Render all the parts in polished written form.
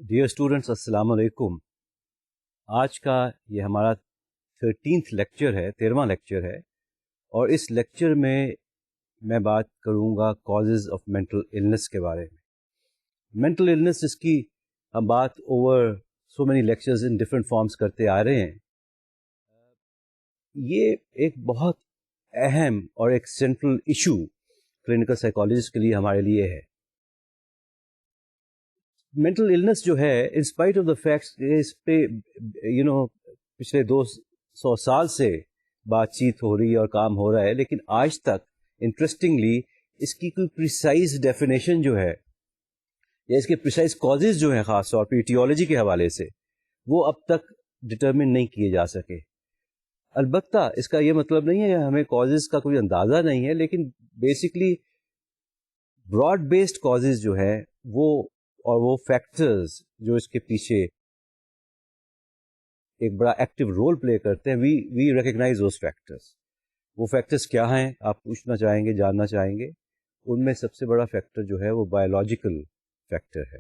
Dear students, السلام علیکم. آج کا یہ ہمارا 13th لیکچر ہے، 13واں لیکچر ہے، اور اس لیکچر میں بات کروں گا کازز آف مینٹل النس کے بارے میں. مینٹل النس جس کی ہم بات over so many lectures in different forms کرتے آ رہے ہیں، یہ ایک بہت اہم اور ایک سینٹرل ایشو کلینکل سائیکالوجسٹ کے لیے ہمارے لیے ہے. مینٹل النس جو ہے، انسپائٹ آف دا فیکٹس اس پہ پچھلے 200 سال سے بات چیت ہو رہی ہے اور کام ہو رہا ہے، لیکن آج تک انٹرسٹنگلی اس کی کوئی پریسائز ڈیفینیشن جو ہے یا اس کے پریسائز کازز جو ہیں، خاص طور پہ ایٹیولوجی کے حوالے سے، وہ اب تک ڈٹرمن نہیں کیے جا سکے. البتہ اس کا یہ مطلب نہیں ہے کہ ہمیں کازز کا کوئی اندازہ نہیں ہے، لیکن بیسکلی براڈ بیسڈ کازز جو ہے وہ فیکٹرز جو اس کے پیچھے ایک بڑا ایکٹیو رول پلے کرتے ہیں، وی ریکگنائز دوز فیکٹرز. وہ فیکٹرز کیا ہیں آپ پوچھنا چاہیں گے، جاننا چاہیں گے. ان میں سب سے بڑا فیکٹر جو ہے وہ بایولوجیکل فیکٹر ہے.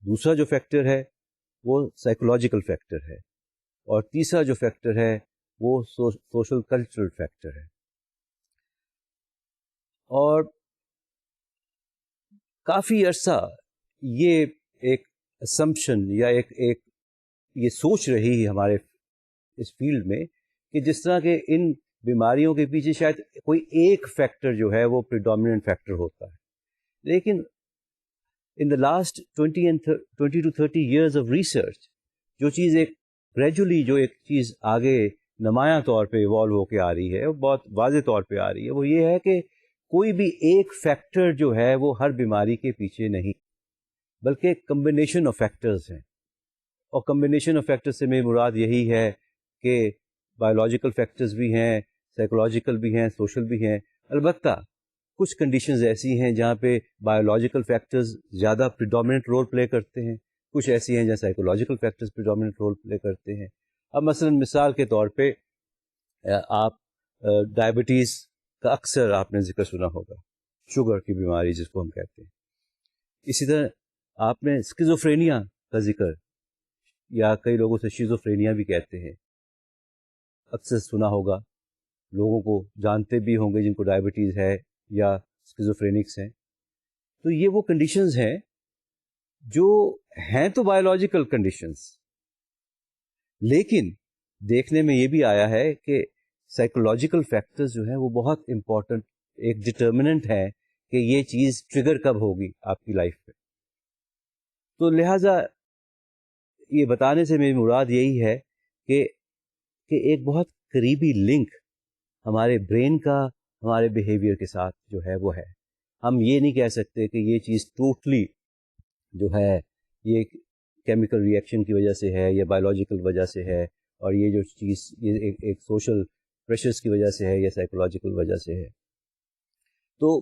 دوسرا جو فیکٹر ہے وہ سائیکولوجیکل فیکٹر ہے، اور تیسرا جو فیکٹر ہے وہ سوشل کلچرل فیکٹر ہے. اور کافی عرصہ یہ ایک اسمپشن یا ایک یہ سوچ رہی ہے ہمارے اس فیلڈ میں کہ جس طرح کہ ان بیماریوں کے پیچھے شاید کوئی ایک فیکٹر جو ہے وہ پریڈومیننٹ فیکٹر ہوتا ہے. لیکن in the last 20 to 30 years of research جو چیز ایک گریجولی جو ایک چیز آگے نمایاں طور پہ ایوالو ہو کے آ رہی ہے، بہت واضح طور پہ آ رہی ہے، وہ یہ ہے کہ کوئی بھی ایک فیکٹر جو ہے وہ ہر بیماری کے پیچھے نہیں، بلکہ کمبینیشن آف فیکٹرز ہیں. اور کمبینیشن آف فیکٹر سے میری مراد یہی ہے کہ بایولوجیکل فیکٹرز بھی ہیں، سائیکولوجیکل بھی ہیں، سوشل بھی ہیں. البتہ کچھ کنڈیشنز ایسی ہیں جہاں پہ بایولوجیکل فیکٹرز زیادہ پریڈومیننٹ رول پلے کرتے ہیں، کچھ ایسی ہیں جہاں سائیکولوجیکل فیکٹرز پریڈومیننٹ رول پلے کرتے ہیں. اب مثال کے طور پہ آپ ڈائبٹیز کا اکثر آپ نے ذکر سنا ہوگا، شوگر کی بیماری جس کو ہم کہتے ہیں. اسی طرح آپ نے اسکیزوفرینیا کا ذکر، یا کئی لوگوں سے شیزوفرینیا بھی کہتے ہیں، اکثر سنا ہوگا. لوگوں کو جانتے بھی ہوں گے جن کو ڈائبٹیز ہے یا اسکیزوفرینکس ہیں. تو یہ وہ کنڈیشنز ہیں جو ہیں تو بایولوجیکل کنڈیشنز، لیکن دیکھنے میں یہ بھی آیا ہے کہ سائیکولوجیکل فیکٹرز جو ہیں وہ بہت امپورٹنٹ ایک ڈٹرمننٹ ہے کہ یہ چیز ٹریگر کب ہوگی آپ کی لائف پہ. تو لہٰذا یہ بتانے سے میری مراد یہی ہے کہ ایک بہت قریبی لنک ہمارے برین کا ہمارے بیہیویئر کے ساتھ جو ہے وہ ہے. ہم یہ نہیں کہہ سکتے کہ یہ چیز ٹوٹلی جو ہے یہ کیمیکل ری ایکشن کی وجہ سے ہے یا بایولوجیکل وجہ سے ہے، اور یہ جو چیز یہ ایک سوشل پریشرز کی وجہ سے ہے یا سائیکولوجیکل وجہ سے ہے. تو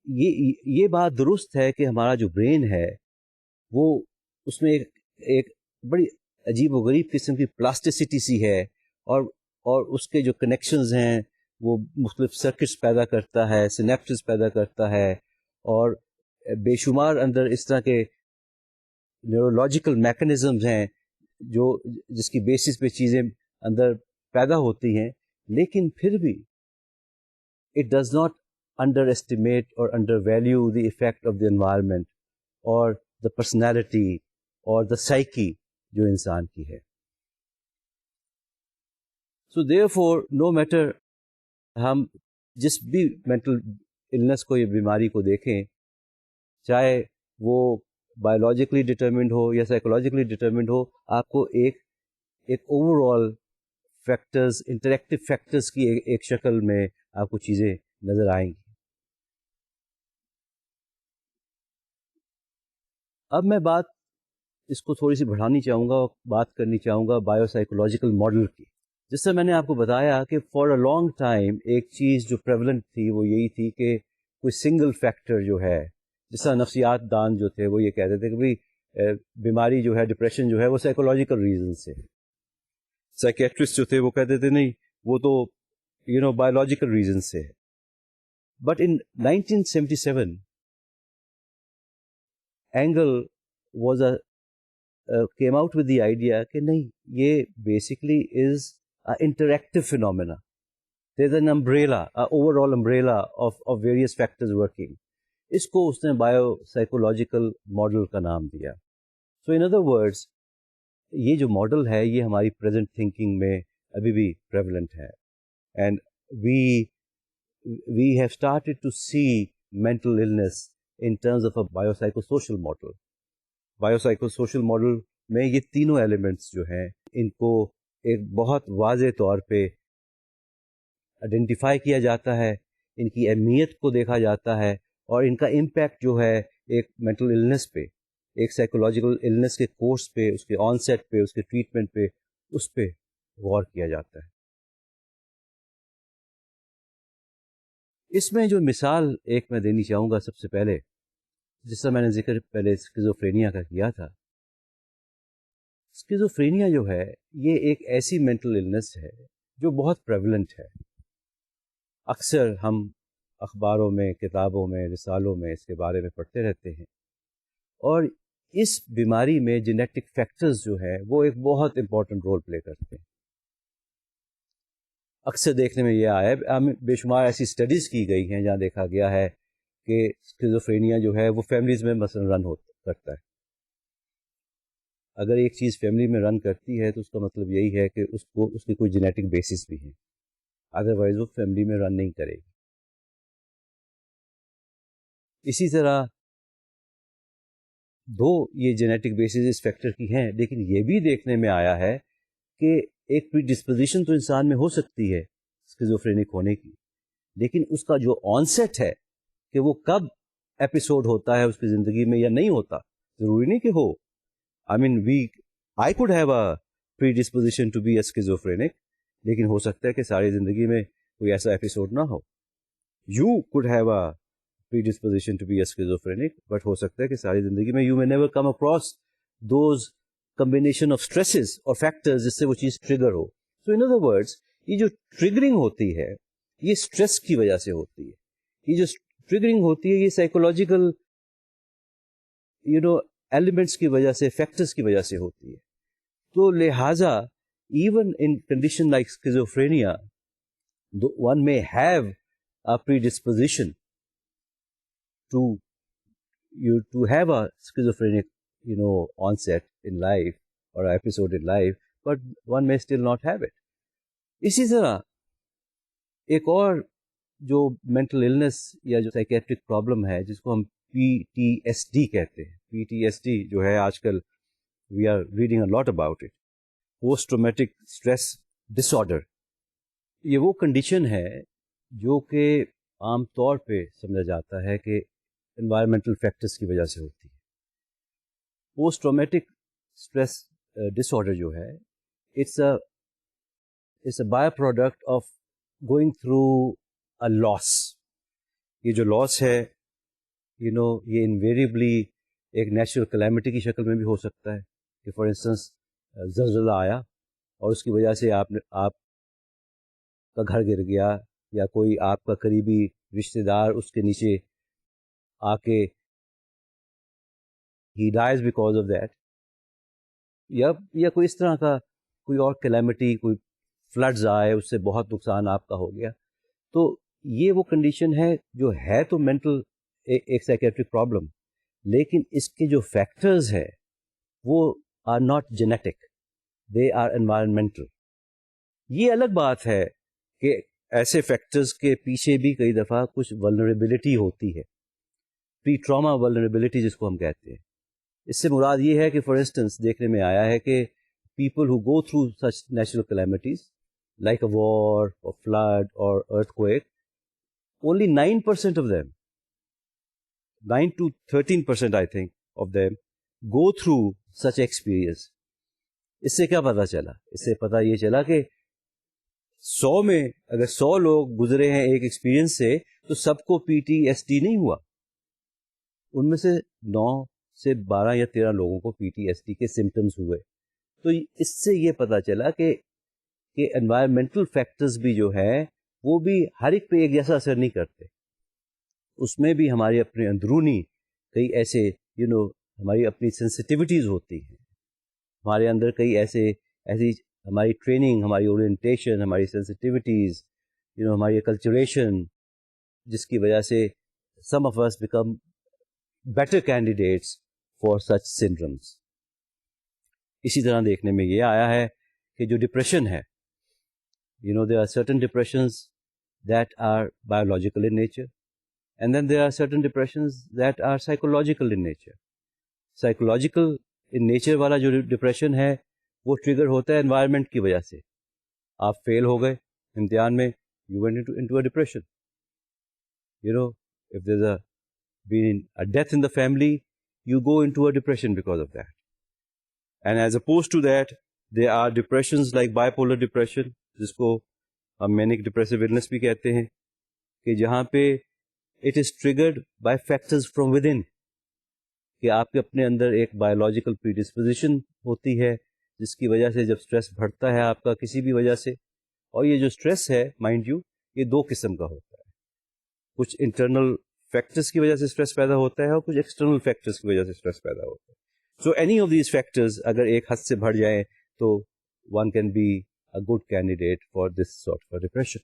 یہ بات درست ہے کہ ہمارا جو برین ہے وہ اس میں ایک بڑی عجیب و غریب قسم کی پلاسٹیسٹی سی ہے، اور اس کے جو کنیکشنز ہیں وہ مختلف سرکٹس پیدا کرتا ہے، سینپسز پیدا کرتا ہے، اور بے شمار اندر اس طرح کے نیورولوجیکل میکانزمز ہیں جس کی بیسس پہ چیزیں اندر پیدا ہوتی ہیں. لیکن پھر بھی it does not underestimate اور undervalue the effect of the environment اور دا پرسنالٹی اور دا سائیکی جو انسان کی ہے. سو دیئر فور نو میٹر ہم جس بھی مینٹل النس کو یا بیماری کو دیکھیں، چاہے وہ بایولوجیکلی ڈٹرمنڈ ہو یا سائیکولوجیکلی ڈٹرمنڈ ہو، آپ کو ایک over all factors, interactive factors کی ایک شکل میں آپ کو چیزیں نظر آئیں گی. اب میں بات اس کو تھوڑی سی بڑھانی چاہوں گا، بات کرنی چاہوں گا بایو سائیکولوجیکل ماڈل کی. جس سے میں نے آپ کو بتایا کہ فار اے لانگ ٹائم ایک چیز جو پریولنٹ تھی وہ یہی تھی کہ کوئی سنگل فیکٹر جو ہے، جس طرح نفسیات دان جو تھے وہ یہ کہتے تھے کہ بھائی بیماری جو ہے، ڈپریشن جو ہے وہ سائیکولوجیکل ریزن سے. سائیکیٹرسٹ جو تھے وہ کہتے تھے نہیں، وہ تو بایولوجیکل ریزن سے ہے. But in 1977 angle was came out with the idea کہ نہیں, یہ basically is an interactive phenomena. There's an umbrella, an overall umbrella of various factors working. اس کو اس نے بایو سائیکولوجیکل ماڈل کا نام دیا. سو ان ادر ورڈس یہ جو ماڈل ہے یہ ہماری پریزنٹ تھنکنگ میں ابھی بھی پریولنٹ ہے. And we have started to see mental illness in terms of a bio psycho social model. Bio psycho social model میں یہ تینوں ایلیمنٹس جو ہیں ان کو ایک بہت واضح طور پہ آئیڈینٹیفائی کیا جاتا ہے, ان کی اہمیت کو دیکھا جاتا ہے, اور ان کا امپیکٹ جو ہے ایک مینٹل النس پہ, ایک سائیکولوجیکل النس کے کورس پہ, اس کے آن سیٹ پہ, اس کے ٹریٹمنٹ پہ, اس پہ غور کیا جاتا ہے. اس میں جو مثال ایک میں دینی چاہوں گا سب سے پہلے, جس طرح میں نے ذکر پہلے اسکیزوفرینیا کا کیا تھا. اسکیزوفرینیا جو ہے یہ ایک ایسی مینٹل النس ہے جو بہت پریولنٹ ہے. اکثر ہم اخباروں میں, کتابوں میں, رسالوں میں اس کے بارے میں پڑھتے رہتے ہیں, اور اس بیماری میں جینیٹک فیکٹرز جو ہے وہ ایک بہت امپورٹنٹ رول پلے کرتے ہیں. اکثر دیکھنے میں یہ آیا ہے, بے شمار ایسی اسٹڈیز کی گئی ہیں جہاں دیکھا گیا ہے کہ اسکیزوفرینیا جو ہے وہ فیملیز میں مثلا رن کرتا ہے. اگر ایک چیز فیملی میں رن کرتی ہے تو اس کا مطلب یہی ہے کہ اس کی کوئی جینیٹک بیسس بھی ہے, ادروائز وہ فیملی میں رن نہیں کرے گی. اسی طرح دو یہ جینیٹک بیسز اس فیکٹر کی ہیں, لیکن یہ بھی دیکھنے میں آیا ہے کہ ایک پری ڈسپوزیشن تو انسان میں ہو سکتی ہے اسکیزوفرینک ہونے کی, لیکن اس کا جو آن سیٹ ہے کہ وہ کب ایپیسوڈ ہوتا ہے اس کی زندگی میں یا نہیں ہوتا, ضروری نہیں کہ ہو. I could have a predisposition to be a schizophrenic, لیکن ہو سکتا ہے کہ ساری زندگی میں کوئی ایسا ایپیسوڈ نہ ہو. You could have a predisposition to be a schizophrenic, but ہو سکتا ہے کہ ساری زندگی میں you may never come across those combination of stresses or factors جس سے وہ چیز trigger who. So in other words, یہ جو ٹریگرنگ ہوتی ہے یہ اسٹریس کی وجہ سے ہوتی ہے. یہ جو ٹریگرنگ ہوتی ہے یہ سائیکولوجیکل ایلیمنٹس کی وجہ سے, فیکٹرز کی وجہ سے ہوتی ہے. تو لہٰذا even in condition like schizophrenia one may have a predisposition to have a schizophrenic onset in life or episode in life, but one may still not have it. اسی طرح ایک اور جو مینٹل النس یا جو سائکیٹرک پرابلم ہے جس کو ہم PTSD کہتے ہیں. PTSD جو ہے آج کل we are reading a lot about it, post traumatic stress disorder. یہ وہ کنڈیشن ہے جو کہ عام طور پہ سمجھا جاتا ہے کہ انوائرمنٹل فیکٹرز کی وجہ سے ہوتی ہے. Post traumatic stress disorder جو ہے it's a byproduct of going through a loss. یہ جو لاس ہے یہ انویریبلی ایک نیچرل کلیمٹی کی شکل میں بھی ہو سکتا ہے کہ فار انسٹنس زلزلہ آیا اور اس کی وجہ سے آپ کا گھر گر گیا, یا کوئی آپ کا قریبی رشتہ دار اس کے نیچے آ کے ہی ڈائز بیکاز آف دیٹ, یا کوئی اس طرح کا کوئی اور کلیمٹی, کوئی فلڈز آئے, اس سے بہت نقصان آپ کا ہو گیا. تو یہ وہ کنڈیشن ہے جو ہے تو مینٹل ایک سائکیٹرک پرابلم, لیکن اس کے جو فیکٹرز ہے وہ are not genetic, they are environmental. یہ الگ بات ہے کہ ایسے فیکٹرز کے پیچھے بھی کئی دفعہ کچھ ولنریبلٹی ہوتی ہے, پری ٹراما ولنریبلٹی جس کو ہم کہتے ہیں. اس سے مراد یہ ہے کہ فار انسٹنس دیکھنے میں آیا ہے کہ people who go through such natural calamities like a war اور فلڈ اور earthquake, only 9% of them, 9 to 13% I think of them go through such experience. اس سے کیا پتا چلا؟ اس سے پتا یہ چلا کہ 100 میں اگر 100 لوگ گزرے ہیں ایک ایکسپیرینس سے تو سب کو PTSD نہیں ہوا, ان میں سے 9 سے 12 یا 13 لوگوں کو PTSD کے سمٹمز ہوئے. تو اس سے یہ پتا چلا کہ انوائرمنٹل فیکٹرز بھی جو ہیں وہ بھی ہر ایک پہ ایک جیسا اثر نہیں کرتے. اس میں بھی ہمارے اپنے اندرونی کئی ایسے ہماری اپنی سینسٹیوٹیز ہوتی ہیں, ہمارے اندر کئی ایسی ہماری ٹریننگ, ہماری اورینٹیشن, ہماری سینسٹیوٹیز, ہماری کلچریشن, جس کی وجہ سے some of us become better candidates for such syndromes. اسی طرح دیکھنے میں یہ آیا ہے کہ جو ڈپریشن ہے, there are certain depressions that are biological in nature, and then there are certain depressions that are psychological in nature. Psychological in nature والا جو ڈپریشن ہے وہ ٹریگر ہوتا ہے انوائرمنٹ کی وجہ سے. آپ فیل ہو گئے امتحان میں, you went into a depression. If there's been a death in the family, you go into a depression because of that. And as opposed to that, there are depressions like bipolar depression, جس کو ہم manic depressive illness بھی کہتے ہیں, کہ جہاں پہ it is triggered by factors from within, کہ آپ کے اپنے اندر ایک بایولوجیکل predisposition ہوتی ہے جس کی وجہ سے جب اسٹریس بڑھتا ہے آپ کا کسی بھی وجہ سے, اور یہ جو اسٹریس ہے مائنڈ یو یہ دو قسم کا ہوتا ہے, کچھ انٹرنل فیکٹرز کی وجہ سے اسٹریس پیدا ہوتا ہے اور کچھ ایکسٹرنل فیکٹرز کی وجہ سے اسٹریس پیدا ہوتا ہے. So any of these factors اگر ایک حد سے بڑھ جائیں تو one can be a good candidate for this sort of depression.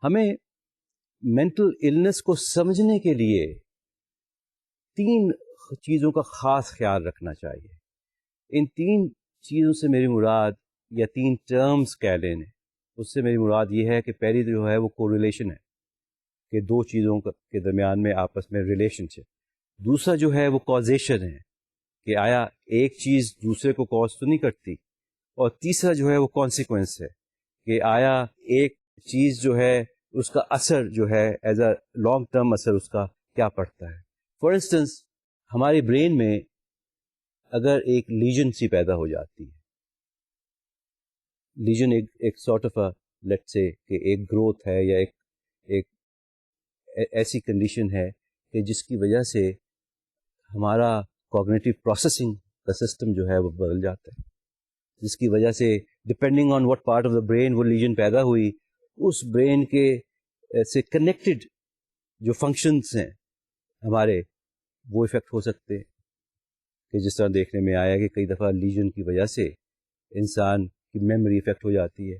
ہمیں مینٹل النس کو سمجھنے کے لیے 3 چیزوں کا خاص خیال رکھنا چاہیے. ان 3 چیزوں سے میری مراد, یا 3 ٹرمز کہہ لیں, اس سے میری مراد یہ ہے کہ پہلی جو ہے وہ کوریلیشن ہے, کہ 2 چیزوں کے درمیان میں آپس میں ریلیشن ہے. دوسرا جو ہے وہ کازیشن ہے, کہ آیا ایک چیز دوسرے کو کاز تو نہیں کرتی. اور تیسرا جو ہے وہ کانسیکوینس ہے, کہ آیا ایک چیز جو ہے اس کا اثر جو ہے ایز اے لانگ ٹرم اثر اس کا کیا پڑتا ہے. فار انسٹنس ہمارے برین میں اگر ایک لیجن سی پیدا ہو جاتی ہے, لیجن ایک سارٹ آف لیٹ سے کہ ایک گروتھ ہے یا ایک ایسی کنڈیشن ہے کہ جس کی وجہ سے ہمارا کوگنیٹو پروسیسنگ کا سسٹم جو ہے وہ بدل جاتا ہے, جس کی وجہ سے depending on what part of the brain وہ لیجن پیدا ہوئی, اس برین کے سے کنیکٹڈ جو فنکشنز ہیں ہمارے وہ افیکٹ ہو سکتے ہیں. کہ جس طرح دیکھنے میں آیا کہ کئی دفعہ لیجن کی وجہ سے انسان کی میموری افیکٹ ہو جاتی ہے.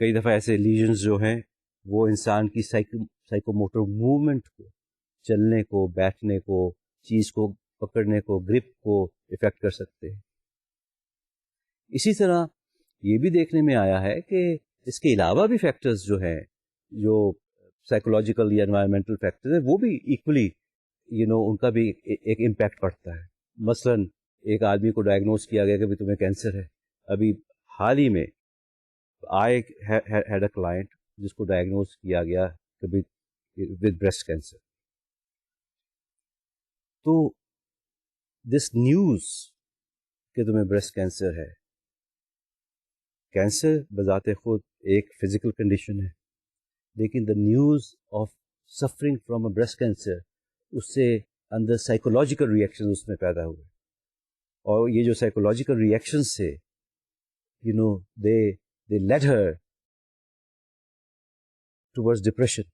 کئی دفعہ ایسے لیجنز جو ہیں وہ انسان کی سائیکو موٹر موومنٹ کو, چلنے کو, بیٹھنے کو, چیز کو پکڑنے کو, گرپ کو افیکٹ کر سکتے ہیں. اسی طرح یہ بھی دیکھنے میں آیا ہے کہ اس کے علاوہ بھی فیکٹرز جو ہیں, جو سائیکولوجیکل یا انوائرمنٹل فیکٹرز ہیں, وہ بھی ایکولی ان کا بھی ایک امپیکٹ پڑتا ہے. مثلا ایک آدمی کو ڈائگنوز کیا گیا کہ بھی تمہیں کینسر ہے. ابھی حال ہی میں آئی ہیڈ اے کلائنٹ جس کو ڈائگنوز کیا گیا کبھی ود بریسٹ کینسر. تو دس نیوز کہ تمہیں بریسٹ کینسر ہے, کینسر بذات خود ایک فزیکل کنڈیشن ہے, لیکن the news of suffering from a breast cancer, اس سے اندر سائیکولوجیکل ریئیکشن اس میں پیدا ہوئے, اور یہ جو سائیکولوجیکل ریئیکشنس سے they led her towards depression.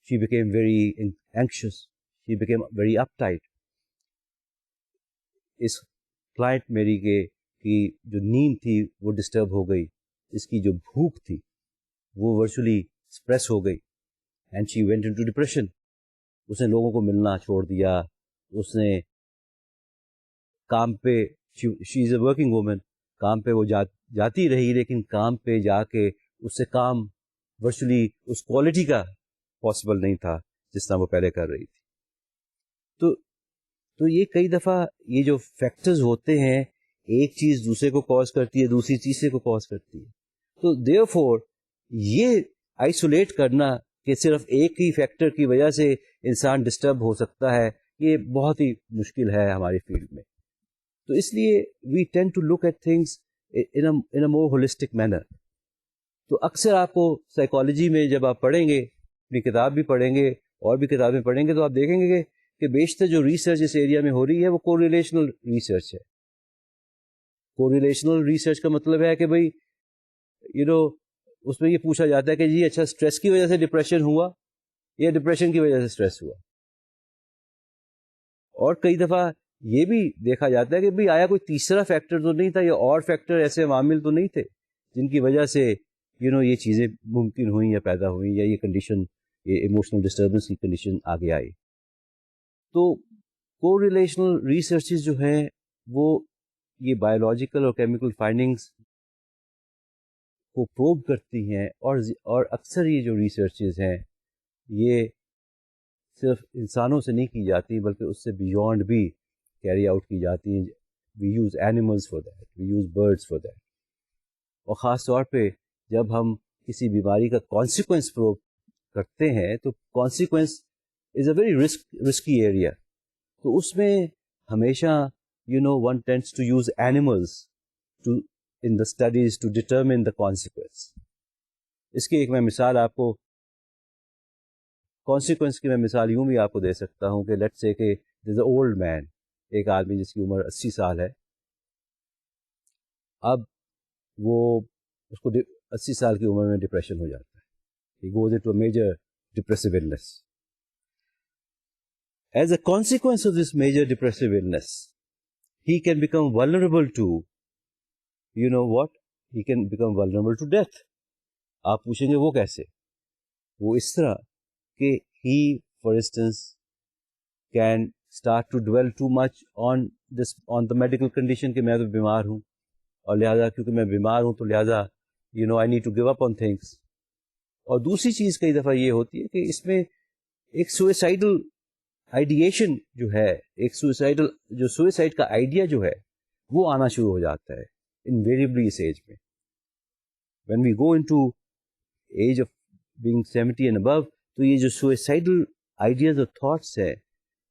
She became very anxious. She became very uptight. اس کلائنٹ میری کی جو نیند تھی وہ ڈسٹرب ہو گئی, اس کی جو بھوک تھی وہ ورچولی ایکسپریس ہو گئی, and she went into depression. اس نے لوگوں کو ملنا چھوڑ دیا, اس نے کام پہ, شی از اے ورکنگ وومن, کام پہ وہ جاتی رہی, لیکن کام پہ جا کے اس سے کام ورچولی اس کوالٹی کا پاسبل نہیں تھا جس طرح وہ پہلے کر رہی تھی. تو یہ کئی دفعہ یہ جو فیکٹرز ہوتے ہیں, ایک چیز دوسرے کو کاز کرتی ہے, دوسری تیسرے کو کاز کرتی ہے. تو دیئرفور یہ آئسولیٹ کرنا کہ صرف ایک ہی فیکٹر کی وجہ سے انسان ڈسٹرب ہو سکتا ہے, یہ بہت ہی مشکل ہے ہماری فیلڈ میں. تو اس لیے we tend to look at things in a more holistic manner. تو اکثر آپ کو سائیکالوجی میں جب آپ پڑھیں گے, اپنی کتاب بھی پڑھیں گے اور بھی کتابیں پڑھیں گے, تو آپ دیکھیں گے کہ بیشتر جو ریسرچ اس ایریا میں ہو رہی ہے وہ کوریلیشنل ریسرچ ہے. کوریلیشنل ریسرچ کا مطلب ہے کہ بھائی اس میں یہ پوچھا جاتا ہے کہ جی اچھا اسٹریس کی وجہ سے ڈپریشن ہوا یا ڈپریشن کی وجہ سے اسٹریس ہوا. اور کئی دفعہ یہ بھی دیکھا جاتا ہے کہ بھئی آیا کوئی تیسرا فیکٹر تو نہیں تھا یا اور فیکٹر ایسے عوامل تو نہیں تھے جن کی وجہ سے یہ چیزیں ممکن ہوئیں یا پیدا ہوئیں یا یہ کنڈیشن یہ ایموشنل ڈسٹربنس کی کنڈیشن آگے آئی. تو کو ریلیشنل ریسرچز جو ہیں وہ یہ بایولوجیکل اور کیمیکل فائنڈنگس کو پروب کرتی ہیں اور اکثر یہ جو ریسرچز ہیں یہ صرف انسانوں سے نہیں کی جاتی بلکہ اس سے بیونڈ بھی کیری آؤٹ کی جاتی ہیں. We use animals for that, we use birds for that. اور خاص طور پہ جب ہم کسی بیماری کا کانسیکوینس پروو کرتے ہیں تو consequence is a very risky area. تو اس میں ہمیشہ one tends to use animals in the studies to determine the consequence. اس کی ایک میں مثال آپ کو کانسیکوینس کی میں مثال یوں بھی آپ کو دے سکتا ہوں کہ لیٹس سے کہ there is an old man, ایک آدمی جس کی عمر 80 سال ہے. اب وہ اس کو 80 سال کی عمر میں ڈپریشن ہو جاتا ہے. He goes into a major depressive illness. As a consequence of this major depressive illness, he can become vulnerable to, he can become vulnerable to death. آپ پوچھیں گے وہ کیسے؟ وہ اس طرح کہ he, for instance, can start to dwell too much on the medical condition کہ میں تو بیمار ہوں اور لہٰذا کیونکہ میں بیمار ہوں تو لہٰذا I need to give up on things. اور دوسری چیز کئی دفعہ یہ ہوتی ہے کہ اس میں ایک سوئسائڈل آئیڈیشن جو ہے, ایک سوئسائڈ کا آئیڈیا جو ہے وہ آنا شروع ہو جاتا ہے انویریبلی اس ایج میں. when we go into age of being 70 and above تو یہ جو سوئسائڈل آئیڈیاز اور تھاٹس ہے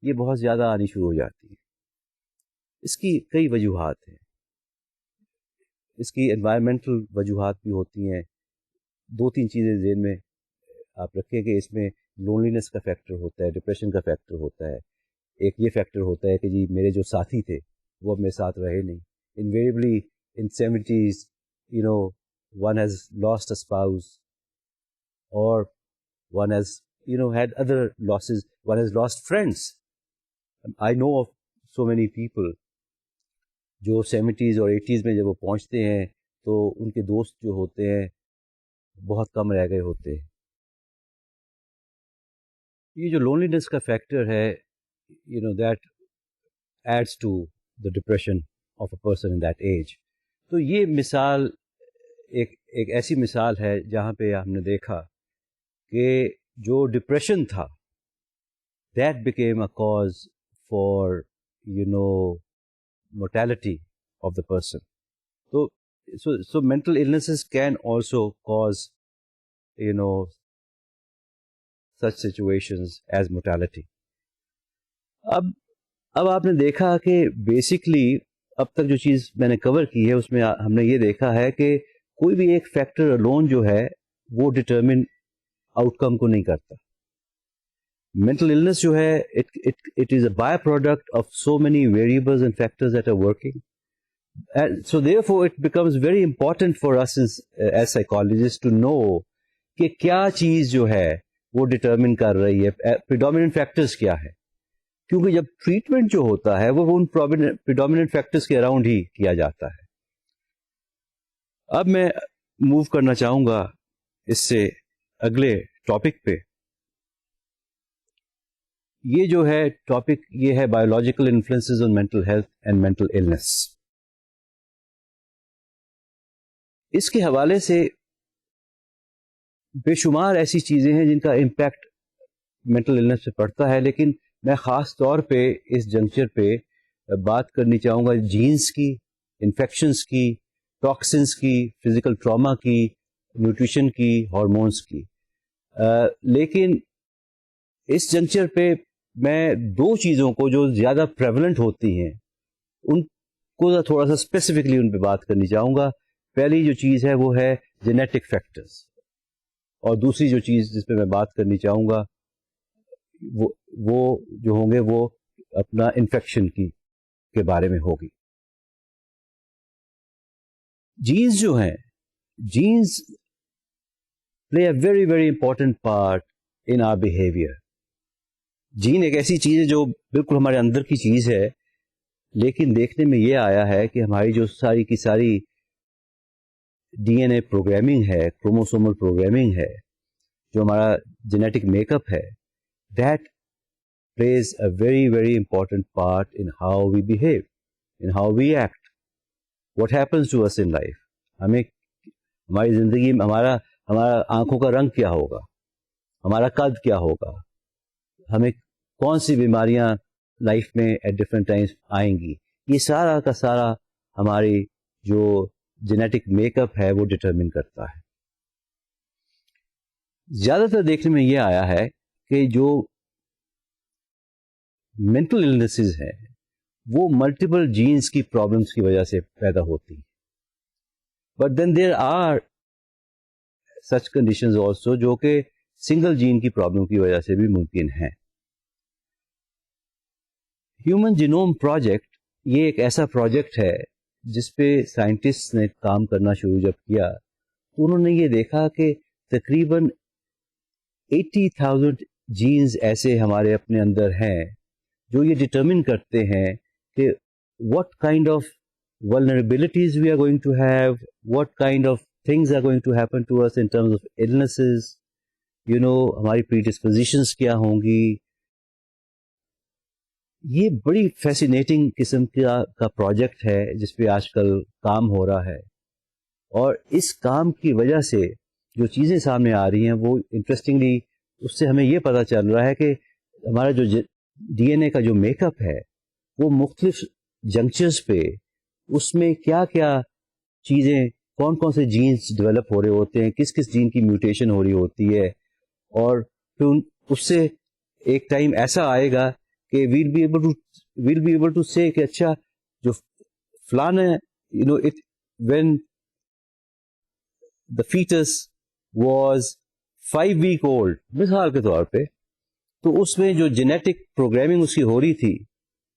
یہ بہت زیادہ آنی شروع ہو جاتی ہیں. اس کی کئی وجوہات ہیں. اس کی انوائرمنٹل وجوہات بھی ہوتی ہیں. 2-3 چیزیں ذہن میں آپ رکھیں کہ اس میں لونلینس کا فیکٹر ہوتا ہے, ڈپریشن کا فیکٹر ہوتا ہے. ایک یہ فیکٹر ہوتا ہے کہ جی میرے جو ساتھی تھے وہ اب میرے ساتھ رہے نہیں. Invariably in 70s one has lost a spouse or one has had other losses, one has lost friends. I know of so many people جو 70s اور 80s میں جب وہ پہنچتے ہیں تو ان کے دوست جو ہوتے ہیں بہت کم رہ گئے ہوتے ہیں. یہ جو لونلینس کا فیکٹر ہے that adds to the depression of a person in that age. تو یہ مثال ایک ایسی مثال ہے جہاں پہ ہم نے دیکھا کہ جو ڈپریشن تھا that became a cause for mortality of the person. So mental illnesses can also cause such situations as mortality. اب آپ نے دیکھا کہ بیسکلی اب تک جو چیز میں نے کور کی ہے اس میں ہم نے یہ دیکھا ہے کہ کوئی بھی ایک فیکٹر الون جو ہے وہ ڈٹرمن آؤٹ کم کو نہیں کرتا. mental illness جو ہے it is a byproduct of so many variables and factors that are working. So therefore it becomes very important for us as psychologists to know کہ کیا چیز جو ہے وہ ڈٹرمن کر رہی ہے, predominant factors کیا ہے. کیونکہ جب ٹریٹمنٹ جو ہوتا ہے وہ ان predominant factors کے اراؤنڈ ہی کیا جاتا ہے. اب میں موو کرنا چاہوں گا اس سے اگلے ٹاپک پہ. یہ جو ہے ٹاپک یہ ہے biological influences on mental health and mental illness. اس کے حوالے سے بے شمار ایسی چیزیں ہیں جن کا امپیکٹ مینٹل illness پہ پڑتا ہے, لیکن میں خاص طور پہ اس جنکچر پہ بات کرنی چاہوں گا جینز کی, انفیکشنز کی, ٹاکسنس کی, فزیکل ٹراما کی, نیوٹریشن کی, ہارمونس کی. لیکن اس جنکچر پہ میں 2 چیزوں کو جو زیادہ پریولنٹ ہوتی ہیں ان کو تھوڑا سا اسپیسیفکلی ان پہ بات کرنی چاہوں گا. پہلی جو چیز ہے وہ ہے جینیٹک فیکٹرز, اور دوسری جو چیز جس پہ میں بات کرنی چاہوں گا وہ جو ہوں گے وہ اپنا انفیکشن کے بارے میں ہوگی. جینز جو ہیں, genes play a very very important part in our behavior. Gene ایک ایسی چیز ہے جو بالکل ہمارے اندر کی چیز ہے، لیکن دیکھنے میں یہ آیا ہے کہ ہماری جو ساری کی ساری ڈی این اے پروگرامنگ ہے، کروموسومل پروگرامنگ ہے، جو ہمارا جینیٹک میک اپ ہے، that plays a very, very important part in how we behave, in how we act. What happens to us in life? ہمیں ہماری زندگی میں ہمارا آنکھوں کا رنگ کیا ہوگا، ہمارا قد کیا ہوگا، ہمیں کون سی بیماریاں لائف میں ایٹ ڈفرینٹ ٹائمس آئیں گی، یہ سارا کا سارا ہماری جو جینیٹک میک اپ ہے وہ ڈٹرمن کرتا ہے. زیادہ تر دیکھنے میں یہ آیا ہے کہ جو مینٹل النیسز ہیں وہ ملٹیپل جینس کی پرابلمس کی وجہ سے پیدا ہوتی ہیں. But then there are such conditions also جو کہ سنگل جین کی پرابلم کی وجہ سے بھی ممکن ہیں. ہیومن جینوم پروجیکٹ یہ ایک ایسا پروجیکٹ ہے جس پہ سائنٹسٹ نے کام کرنا شروع جب کیا تو انہوں نے یہ دیکھا کہ تقریباً 80,000 جینز ایسے ہمارے اپنے اندر ہیں جو یہ ڈٹرمن کرتے ہیں کہ what kind of vulnerabilities we are going to have, what kind of things are going to happen to us in terms of illnesses, ہماری predispositions کیا ہوں گی. یہ بڑی فیسینیٹنگ قسم کا پروجیکٹ ہے جس پہ آج کل کام ہو رہا ہے، اور اس کام کی وجہ سے جو چیزیں سامنے آ رہی ہیں وہ انٹرسٹنگلی اس سے ہمیں یہ پتہ چل رہا ہے کہ ہمارا جو ڈی این اے کا جو میک اپ ہے وہ مختلف جنکچرز پہ اس میں کیا کیا چیزیں، کون کون سے جینز ڈیولپ ہو رہے ہوتے ہیں، کس کس جین کی میوٹیشن ہو رہی ہوتی ہے، اور پھر اس سے ایک ٹائم ایسا آئے گا کہ we'll be able to say کہ اچھا جو فلانا when the fetus was 5 week old مثال کے طور پہ، تو اس میں جو جینیٹک پروگرامنگ اس کی ہو رہی تھی،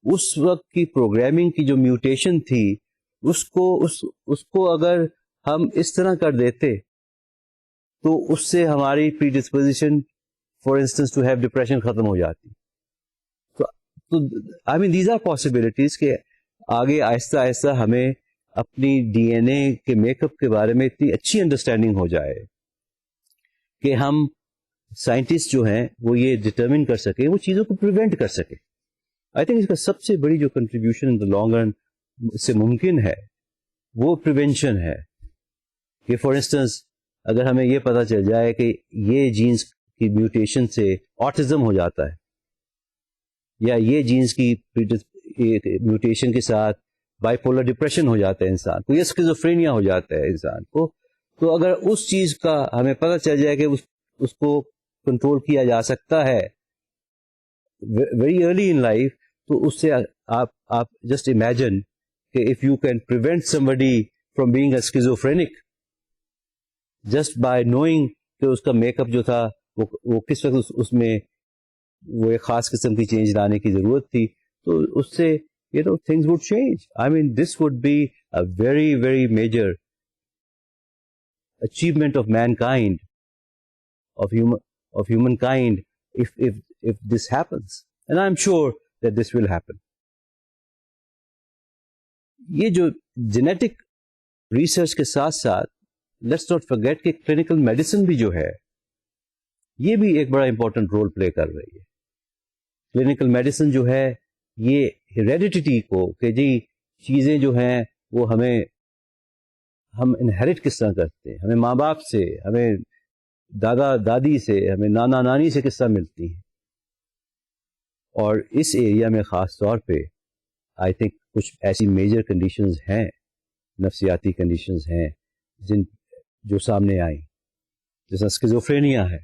اس وقت کی پروگرامنگ کی جو میوٹیشن تھی اس کو اگر ہم اس طرح کر دیتے تو اس سے ہماری predisposition for instance to have depression ختم ہو جاتی. تو I mean these are possibilities کہ آگے آہستہ آہستہ ہمیں اپنی ڈی این اے کے میک اپ کے بارے میں اتنی اچھی انڈرسٹینڈنگ ہو جائے کہ ہم سائنٹسٹ جو ہیں وہ یہ ڈٹرمن کر سکیں، وہ چیزوں کو پریونٹ کر سکیں. آئی تھنک اس کا سب سے بڑی جو contribution in the long run سے ممکن ہے وہ پریونشن ہے. کہ فار انسٹنس اگر ہمیں یہ پتہ چل جائے کہ یہ جینز کی میوٹیشن سے آٹزم ہو جاتا ہے، یا یہ جینز کی میوٹیشن کے ساتھ بائیپولر ڈپریشن ہو جاتا ہے انسان کو، یا اسکیزوفرینیا ہو جاتا ہے انسان کو، تو اگر اس چیز کا ہمیں پتہ چل جائے کہ اس کو کنٹرول کیا جا سکتا ہے ویری ارلی ان لائف، تو اس سے آپ جسٹ امیجن کہ if you can prevent somebody from being a schizophrenic just by knowing کہ اس کا میک اپ جو تھا وہ کس وقت اس میں وہ ایک خاص قسم کی چینج لانے کی ضرورت تھی، تو اس سے things would change. I mean, this would be a very, very major achievement of mankind, of humankind, if this happens. And I'm sure that this will happen. یہ جو جینیٹک ریسرچ کے ساتھ ساتھ لیٹس ناٹ فرگیٹ کہ clinical medicine بھی جو ہے یہ بھی ایک بڑا امپورٹنٹ رول پلے کر رہی ہے. کلینکل میڈیسن جو ہے یہ ہیریڈیٹی کو کہ جی چیزیں جو ہیں وہ ہم انہیریٹ کس طرح کرتے ہیں، ہمیں ماں باپ سے، ہمیں دادا دادی سے، ہمیں نانا نانی سے کس طرح ملتی ہیں. اور اس ایریا میں خاص طور پہ آئی تھنک کچھ ایسی میجر کنڈیشنز ہیں، نفسیاتی کنڈیشنز ہیں جو سامنے آئیں، جیسا اسکیزوفرینیا ہے،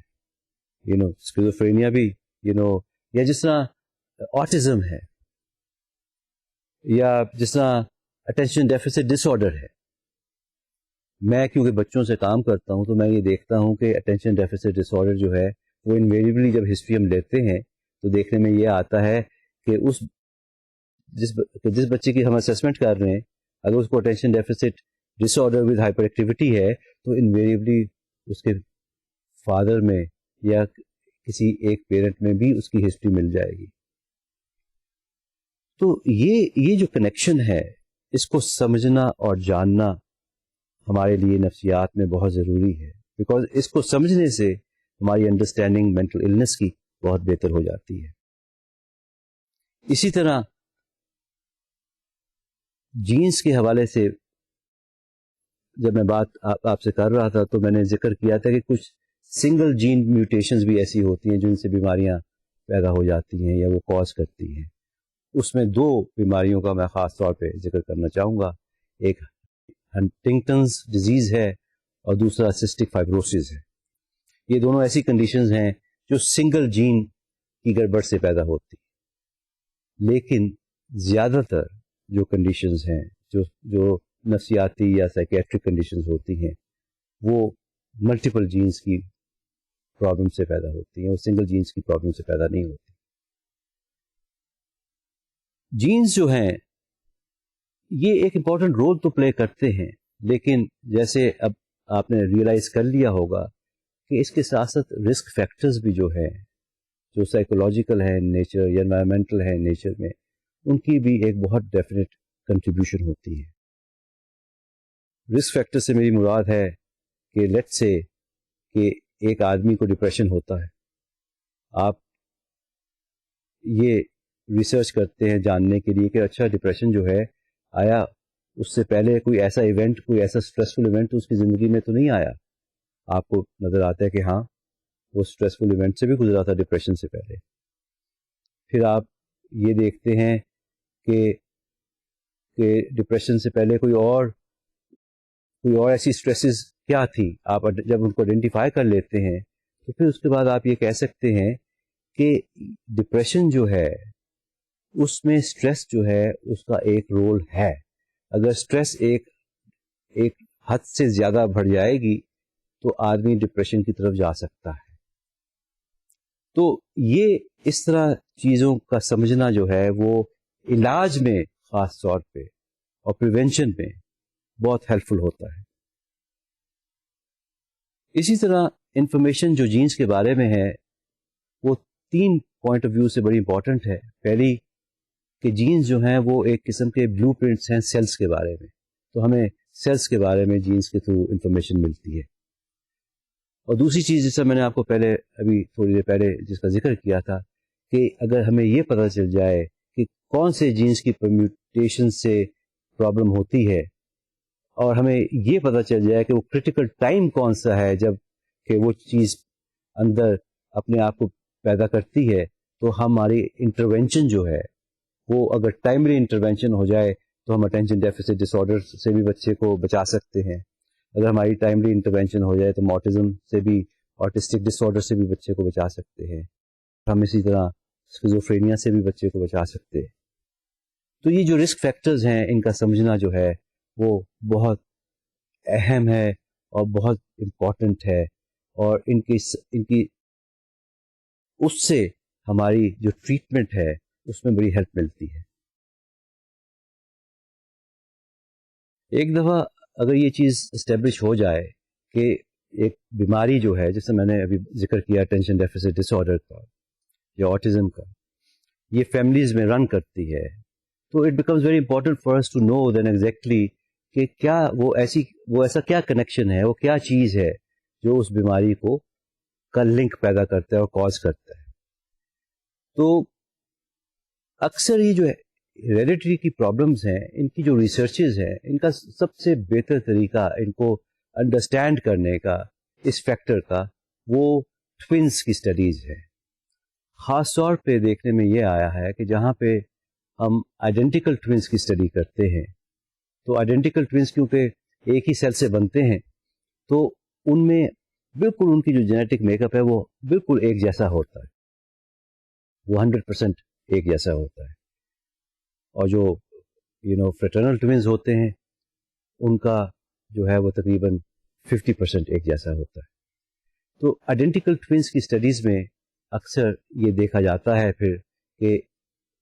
اسکیزوفرینیا بھی یا جس طرح آٹزم ہے، یا جس طرح اٹینشن ڈیفیسٹ ڈس آرڈر ہے. میں کیونکہ بچوں سے کام کرتا ہوں تو میں یہ دیکھتا ہوں کہ اٹینشن ڈیفیسٹ ڈس آرڈر جو ہے وہ انویریبلی جب ہسٹری ہم لیتے ہیں تو دیکھنے میں یہ آتا ہے کہ جس بچے کی ہم اسسمنٹ کر رہے ہیں اگر اس کو attention deficit disorder with hyperactivity ایکٹیویٹی ہے تو انویریبلی اس کے فادر میں یا کسی ایک پیرنٹ میں بھی اس کی ہسٹری مل جائے گی. تو یہ جو کنیکشن ہے اس کو سمجھنا اور جاننا ہمارے لیے نفسیات میں بہت ضروری ہے, بیکاز اس کو سمجھنے سے ہماری انڈرسٹینڈنگ مینٹل النس کی بہت بہتر ہو جاتی ہے. اسی طرح جینز کے حوالے سے جب میں بات آپ سے کر رہا تھا تو میں نے ذکر کیا تھا کہ کچھ سنگل جین میوٹیشنز بھی ایسی ہوتی ہیں جن سے بیماریاں پیدا ہو جاتی ہیں یا وہ کاز کرتی ہیں. اس میں 2 بیماریوں کا میں خاص طور پہ ذکر کرنا چاہوں گا. ایک ہنٹنگٹنز ڈیزیز ہے اور دوسرا سسٹک فائبروسس ہے. یہ دونوں ایسی کنڈیشنز ہیں جو سنگل جین کی گڑبڑ سے پیدا ہوتی, لیکن زیادہ تر جو کنڈیشنز ہیں جو نفسیاتی یا سائکیٹرک کنڈیشنز ہوتی ہیں وہ ملٹیپل جینز کی پرابلم سے پیدا ہوتی ہیں, وہ سنگل جینز کی پرابلم سے پیدا نہیں ہوتی. جینز جو ہیں یہ ایک امپورٹنٹ رول تو پلے کرتے ہیں, لیکن جیسے اب آپ نے ریئلائز کر لیا ہوگا کہ اس کے ساتھ ساتھ رسک فیکٹرز بھی جو ہیں, جو سائیکولوجیکل ہیں نیچر یا انوائرمنٹل ہیں نیچر میں, ان کی بھی ایک بہت ڈیفینیٹ کنٹریبیوشن ہوتی ہے. رسک فیکٹر سے میری مراد ہے کہ لیٹ سے کہ ایک آدمی کو ڈپریشن ہوتا ہے, آپ یہ ریسرچ کرتے ہیں جاننے کے لیے کہ اچھا ڈپریشن جو ہے آیا اس سے پہلے کوئی ایسا ایونٹ, کوئی ایسا اسٹریسفل ایونٹ اس کی زندگی میں تو نہیں آیا. آپ کو نظر آتا ہے کہ ہاں وہ اسٹریسفل ایونٹ سے بھی گزرا تھا ڈپریشن سے پہلے. پھر آپ یہ دیکھتے ہیں کہ ڈپریشن سے پہلے کوئی اور ایسی اسٹریسز کیا تھی. آپ جب ان کو آئیڈینٹیفائی کر لیتے ہیں تو پھر اس کے بعد آپ یہ کہہ سکتے ہیں کہ ڈپریشن جو ہے اس میں اسٹریس جو ہے اس کا ایک رول ہے. اگر اسٹریس ایک حد سے زیادہ بڑھ جائے گی تو آدمی ڈپریشن کی طرف جا سکتا ہے. تو یہ اس طرح چیزوں کا سمجھنا جو ہے وہ علاج میں خاص طور پہ اور پریونشن میں بہت ہیلپ فل ہوتا ہے. اسی طرح انفارمیشن جو جینز کے بارے میں ہے وہ 3 پوائنٹ آف ویو سے بڑی امپورٹنٹ ہے. پہلی کہ جینز جو ہیں وہ ایک قسم کے بلو پرنٹس ہیں سیلز کے بارے میں, تو ہمیں سیلز کے بارے میں جینز کے تھرو انفارمیشن ملتی ہے. اور دوسری چیز جس سے میں نے آپ کو ابھی تھوڑی دیر پہلے جس کا ذکر کیا تھا کہ اگر ہمیں یہ پتہ چل جائے کہ کون سے جینز کی پرمیوٹیشن سے پرابلم ہوتی ہے اور ہمیں یہ پتہ چل جائے کہ وہ کرٹیکل ٹائم کون سا ہے جب کہ وہ چیز اندر اپنے آپ کو پیدا کرتی ہے, تو ہماری انٹرونشن جو ہے وہ اگر ٹائملی انٹرونشن ہو جائے تو ہم اٹینشن ڈیفیسٹ ڈس آرڈر سے بھی بچے کو بچا سکتے ہیں. اگر ہماری ٹائملی انٹرونشن ہو جائے تو آٹزم سے بھی, آٹسٹک ڈس آرڈر سے بھی بچے کو بچا سکتے ہیں. ہم اسی طرح اسکیزوفرینیا سے بھی بچے کو بچا سکتے ہیں. تو یہ جو رسک فیکٹرز ہیں ان کا سمجھنا جو ہے وہ بہت اہم ہے اور بہت امپورٹنٹ ہے, اور ان کی اس سے ہماری جو ٹریٹمنٹ ہے اس میں بڑی ہیلپ ملتی ہے. ایک دفعہ اگر یہ چیز اسٹیبلش ہو جائے کہ ایک بیماری جو ہے جیسے میں نے ابھی ذکر کیا اٹینشن ڈیفیسٹ ڈس آرڈر کا یا آٹزم کا, یہ فیملیز میں رن کرتی ہے, تو it becomes very important for us to know then exactly کہ کیا وہ ایسا کیا کنیکشن ہے, وہ کیا چیز ہے جو اس بیماری کو کا لنک پیدا کرتا ہے اور کاز کرتا ہے. تو اکثر یہ جو ہیریڈیٹری کی پرابلمز ہیں ان کی جو ریسرچز ہیں ان کا سب سے بہتر طریقہ ان کو انڈرسٹینڈ کرنے کا اس فیکٹر کا وہ ٹوینس کی اسٹڈیز ہے. خاص طور پہ دیکھنے میں یہ آیا ہے کہ جہاں پہ ہم آئیڈینٹیکل ٹوینس کی اسٹڈی کرتے ہیں, تو آئیڈینٹیکل ٹوینس کیونکہ ایک ہی سیل سے بنتے ہیں تو ان میں بالکل ان کی جو جینیٹک میک اپ ہے وہ بالکل ایک جیسا ہوتا ہے, وہ 100% ایک جیسا ہوتا ہے. اور جو فریٹرنل ٹوینز ہوتے ہیں ان کا جو ہے وہ تقریباً 50% ایک جیسا ہوتا ہے. تو آئیڈینٹیکل ٹوینز کی اسٹڈیز میں اکثر یہ دیکھا جاتا ہے پھر کہ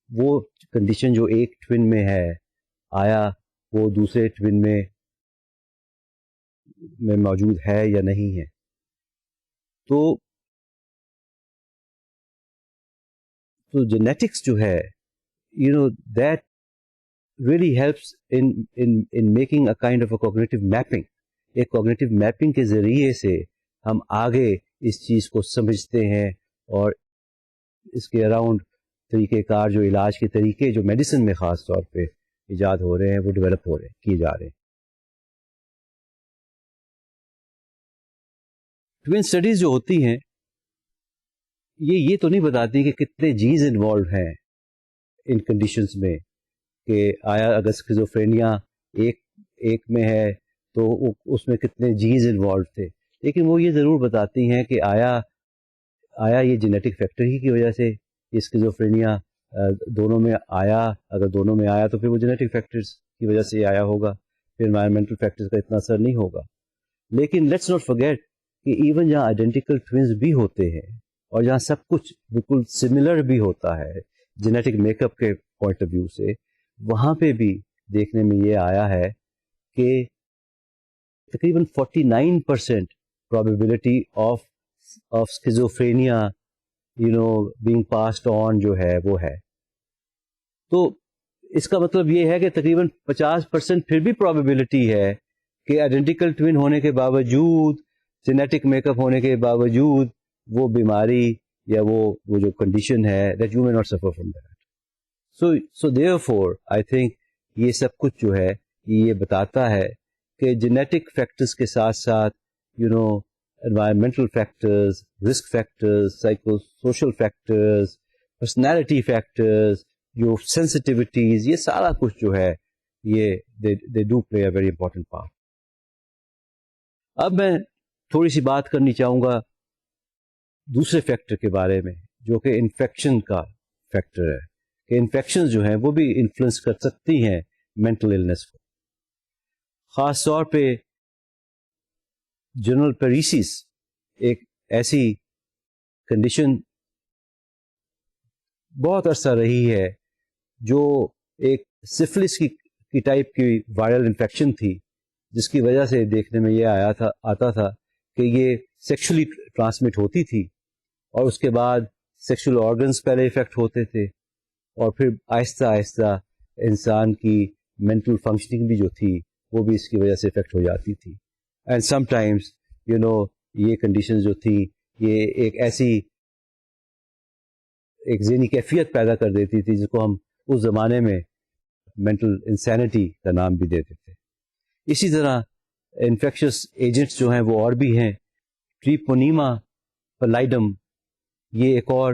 وہ کنڈیشن جو ایک ٹوین میں ہے آیا وہ دوسرے ٹوین میں موجود ہے یا نہیں ہے. تو تو جینیٹکس جو ہے that really helps in making a kind of a cognitive mapping. ایک cognitive mapping کے ذریعے سے ہم آگے اس چیز کو سمجھتے ہیں اور اس کے اراؤنڈ طریقہ کار جو علاج کے طریقے جو میڈیسن میں خاص طور پہ ایجاد ہو رہے ہیں وہ ڈیولپ ہو رہے ہیں کیے جا رہے ہیں. ٹوین اسٹڈیز جو ہوتی ہیں یہ تو نہیں بتاتی کہ کتنے جینز انوالو ہیں ان کنڈیشنز میں کہ آیا اگر اسکیزوفرینیا ایک میں ہے تو اس میں کتنے جینز انوالو تھے, لیکن وہ یہ ضرور بتاتی ہیں کہ آیا یہ جینیٹک فیکٹر ہی کی وجہ سے یہ اسکیزوفرینیا دونوں میں آیا, اگر دونوں میں آیا تو پھر وہ جینیٹک فیکٹرز کی وجہ سے آیا ہوگا, پھر انوائرمنٹل فیکٹرز کا اتنا اثر نہیں ہوگا. لیکن لیٹس ناٹ فرگیٹ کہ ایون جہاں آئیڈینٹیکل ٹوینز بھی ہوتے ہیں اور جہاں سب کچھ بالکل سملر بھی ہوتا ہے جینیٹک میک اپ کے پوائنٹ آف ویو سے, وہاں پہ بھی دیکھنے میں یہ آیا ہے کہ تقریباً 49% probability of schizophrenia being passed on جو ہے وہ ہے. تو اس کا مطلب یہ ہے کہ تقریباً 50% پھر بھی probability ہے کہ آئیڈینٹیکل ٹوین ہونے کے باوجود, جینیٹک میک اپ ہونے کے باوجود وہ بیماری یا وہ جو کنڈیشن ہے that you may not suffer from that. So therefore I think یہ سب کچھ جو ہے یہ بتاتا ہے کہ جینیٹک فیکٹرز کے ساتھ ساتھ environmental factors, risk factors, psychosocial factors, personality factors, جو sensitivities, یہ سارا کچھ جو ہے یہ they do play a very important part. اب میں تھوڑی سی بات کرنی چاہوں گا دوسرے فیکٹر کے بارے میں جو کہ انفیکشن کا فیکٹر ہے, کہ انفیکشن جو ہیں وہ بھی انفلوئنس کر سکتی ہیں مینٹل النس کو. خاص طور پہ جنرل پیریسس ایک ایسی کنڈیشن بہت عرصہ رہی ہے جو ایک سفلس کی ٹائپ کی وائرل انفیکشن تھی, جس کی وجہ سے دیکھنے میں یہ آتا تھا کہ یہ سیکشولی ٹرانسمٹ ہوتی تھی اور اس کے بعد سیکشل آرگنز پہلے افیکٹ ہوتے تھے اور پھر آہستہ آہستہ انسان کی مینٹل فنکشننگ بھی جو تھی وہ بھی اس کی وجہ سے افیکٹ ہو جاتی تھی. اینڈ سم ٹائمز یہ کنڈیشن جو تھی یہ ایک ایسی ایک ذہنی کیفیت پیدا کر دیتی تھی جس کو ہم اس زمانے میں مینٹل انسینٹی کا نام بھی دیتے تھے. اسی طرح انفیکشس ایجنٹس جو ہیں وہ اور بھی ہیں. ٹریپونیما پلائڈم یہ ایک اور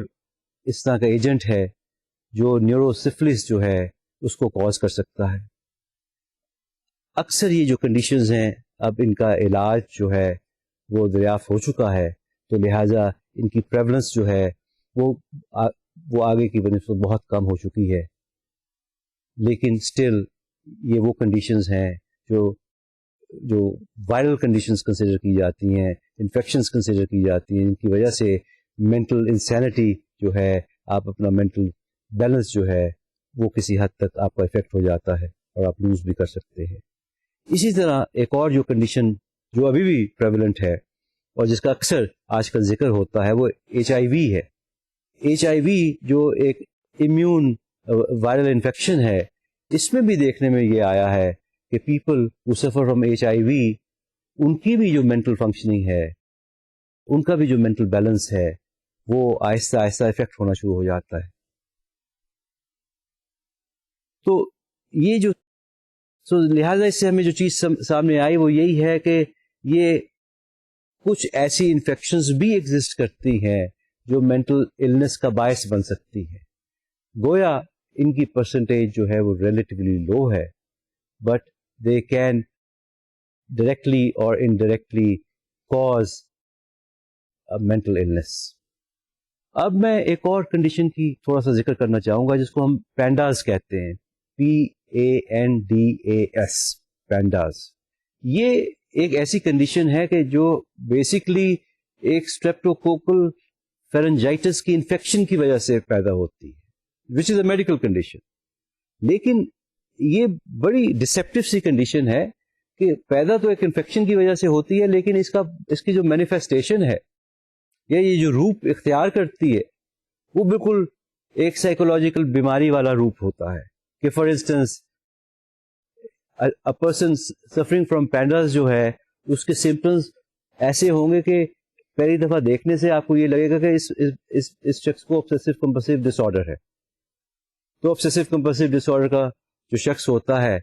اس طرح کا ایجنٹ ہے جو نیوروسفلس جو ہے اس کو کاز کر سکتا ہے. اکثر یہ جو کنڈیشنز ہیں اب ان کا علاج جو ہے وہ دریافت ہو چکا ہے, تو لہٰذا ان کی پریولنس جو ہے وہ آگے کی بنسبت بہت کم ہو چکی ہے. لیکن سٹل یہ وہ کنڈیشنز ہیں جو وائرل کنڈیشنز کنسیڈر کی جاتی ہیں, انفیکشنز کنسیڈر کی جاتی ہیں, ان کی وجہ سے مینٹل انسینٹی جو ہے, آپ اپنا مینٹل بیلنس جو ہے وہ کسی حد تک آپ کا افیکٹ ہو جاتا ہے اور آپ لوز بھی کر سکتے ہیں. اسی طرح ایک اور جو کنڈیشن جو ابھی بھی پریولنٹ ہے اور جس کا اکثر آج کل ذکر ہوتا ہے وہ HIV ہے. HIV جو ایک امیون وائرل انفیکشن ہے, اس میں بھی دیکھنے میں یہ آیا ہے کہ people who suffer from HIV ان کی بھی جو مینٹل فنکشننگ ہے, ان کا بھی جو مینٹل بیلنس ہے وہ آہستہ آہستہ افیکٹ ہونا شروع ہو جاتا ہے. تو یہ جو لہٰذا اس سے ہمیں جو چیز سامنے آئی وہ یہی ہے کہ یہ کچھ ایسی انفیکشنز بھی ایگزسٹ کرتی ہیں جو مینٹل النس کا باعث بن سکتی ہیں. گویا ان کی پرسنٹیج جو ہے وہ ریلیٹیولی لو ہے, بٹ دے کین ڈائریکٹلی اور انڈائریکٹلی کاز مینٹل النس. اب میں ایک اور کنڈیشن کی تھوڑا سا ذکر کرنا چاہوں گا جس کو ہم پینڈاز کہتے ہیں, PANDAS, پینڈاز. یہ ایک ایسی کنڈیشن ہے کہ جو بیسکلی ایک اسٹریپٹوکوکل فیرنجائٹس کی انفیکشن کی وجہ سے پیدا ہوتی ہے, وچ از اے میڈیکل کنڈیشن. لیکن یہ بڑی ڈسیپٹیو سی کنڈیشن ہے کہ پیدا تو ایک انفیکشن کی وجہ سے ہوتی ہے, لیکن اس کی جو مینیفیسٹیشن ہے یا یہ جو روپ اختیار کرتی ہے وہ بالکل ایک سائیکولوجیکل بیماری والا روپ ہوتا ہے کہ for instance person suffering from PANDAS جو ہے اس کے سمپٹمز ایسے ہوں گے کہ پہلی دفعہ دیکھنے سے آپ کو یہ لگے گا کہ اس شخص کو obsessive compulsive disorder ہے. تو obsessive compulsive disorder کا جو شخص ہوتا ہے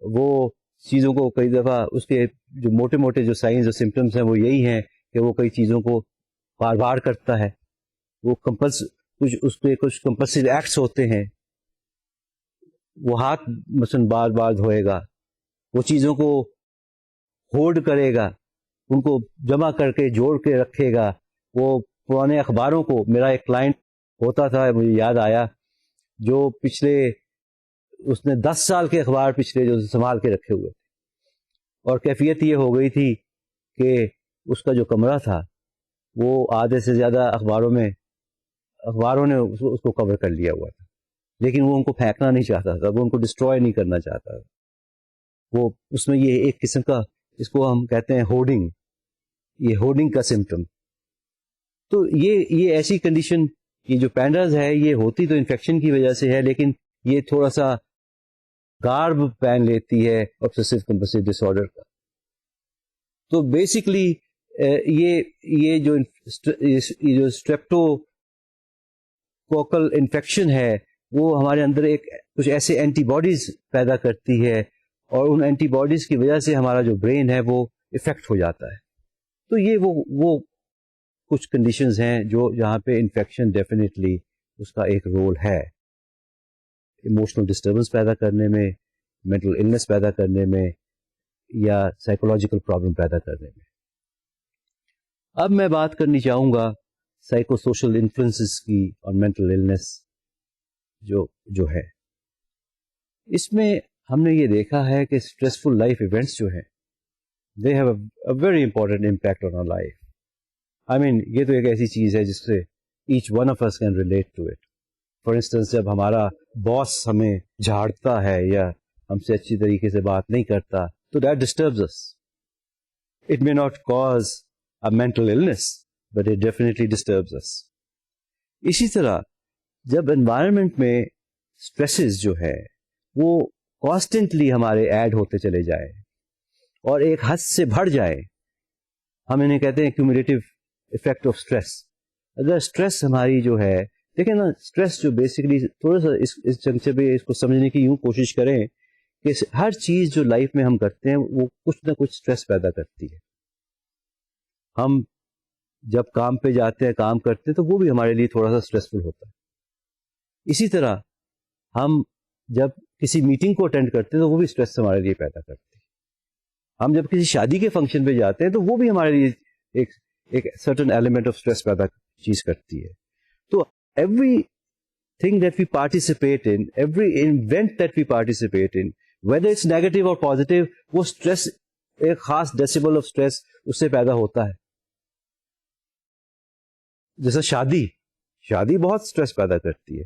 وہ چیزوں کو کئی دفعہ اس کے جو موٹے موٹے جو سائنز اور سمپٹمس ہیں وہ یہی ہیں کہ وہ کئی چیزوں کو بار بار کرتا ہے. وہ اس پہ کچھ کمپلسری ایکٹس ہوتے ہیں. وہ ہاتھ مثلاً بار بار دھوئے گا, وہ چیزوں کو ہولڈ کرے گا, ان کو جمع کر کے جوڑ کے رکھے گا. وہ پرانے اخباروں کو, میرا ایک کلائنٹ ہوتا تھا مجھے یاد آیا, جو پچھلے اس نے 10 سال کے اخبار پچھلے جو سنبھال کے رکھے ہوئے تھے, اور کیفیت یہ ہو گئی تھی کہ اس کا جو کمرہ تھا وہ آدھے سے زیادہ اخباروں نے اس کو کور کر لیا ہوا تھا, لیکن وہ ان کو پھینکنا نہیں چاہتا تھا, وہ ان کو ڈسٹروائے نہیں کرنا چاہتا تھا. وہ اس میں یہ ایک قسم کا, اس کو ہم کہتے ہیں ہوڈنگ, یہ ہوڈنگ کا سمپٹم. تو یہ ایسی کنڈیشن, یہ جو پینڈرز ہے یہ ہوتی تو انفیکشن کی وجہ سے ہے, لیکن یہ تھوڑا سا گارب پہن لیتی ہے obsessive compulsive disorder کا. تو بیسکلی یہ جو اسٹریپٹو کوکل انفیکشن ہے وہ ہمارے اندر کچھ ایسے اینٹی باڈیز پیدا کرتی ہے, اور ان اینٹی باڈیز کی وجہ سے ہمارا جو برین ہے وہ افیکٹ ہو جاتا ہے. تو یہ وہ کچھ کنڈیشنز ہیں جہاں پہ انفیکشن ڈیفینیٹلی اس کا ایک رول ہے, ایموشنل ڈسٹربنس پیدا کرنے میں, مینٹل النس پیدا کرنے میں, یا سائیکولوجیکل پرابلم پیدا کرنے میں. اب میں بات کرنی چاہوں گا سائیکو سوشل انفلوئنسز کی اور مینٹل النس جو ہے. اس میں ہم نے یہ دیکھا ہے کہ اسٹریسفل لائف ایونٹس جو ہیں they have a very important impact on our life. I mean یہ تو ایک ایسی چیز ہے جس سے each one of us can relate to it. For instance جب ہمارا باس ہمیں جھاڑتا ہے یا ہم سے اچھی طریقے سے بات نہیں کرتا تو that disturbs us. It may not cause a mental illness but it definitely disturbs us. اسی طرح جب انوائرمنٹ میں اسٹریسز جو ہے وہ کانسٹنٹلی ہمارے ایڈ ہوتے چلے جائیں اور ایک حد سے بڑھ جائے, ہم انہیں کہتے ہیں کیومولیٹو افیکٹ آف اسٹریس. اگر اسٹریس ہماری جو ہے, دیکھیں نا, اسٹریس جو بیسکلی تھوڑا سا اس جنکشن پہ اس کو سمجھنے کی یوں کوشش کریں کہ ہر چیز جو لائف میں ہم کرتے ہیں وہ کچھ نہ کچھ اسٹریس پیدا کرتی ہے. ہم جب کام پہ جاتے ہیں, کام کرتے ہیں, تو وہ بھی ہمارے لیے تھوڑا سا اسٹریسفل ہوتا ہے. اسی طرح ہم جب کسی میٹنگ کو اٹینڈ کرتے ہیں تو وہ بھی اسٹریس ہمارے لیے پیدا کرتی ہے. ہم جب کسی شادی کے فنکشن پہ جاتے ہیں تو وہ بھی ہمارے لیے ایک سرٹن ایلیمنٹ آف اسٹریس پیدا چیز کرتی ہے. تو everything that we participate in, every event that we participate in, whether it's negative or positive, وہ اسٹریس ایک خاص ڈیسیبل آف اسٹریس اس سے پیدا ہوتا ہے. جیسا شادی بہت اسٹریس پیدا کرتی ہے.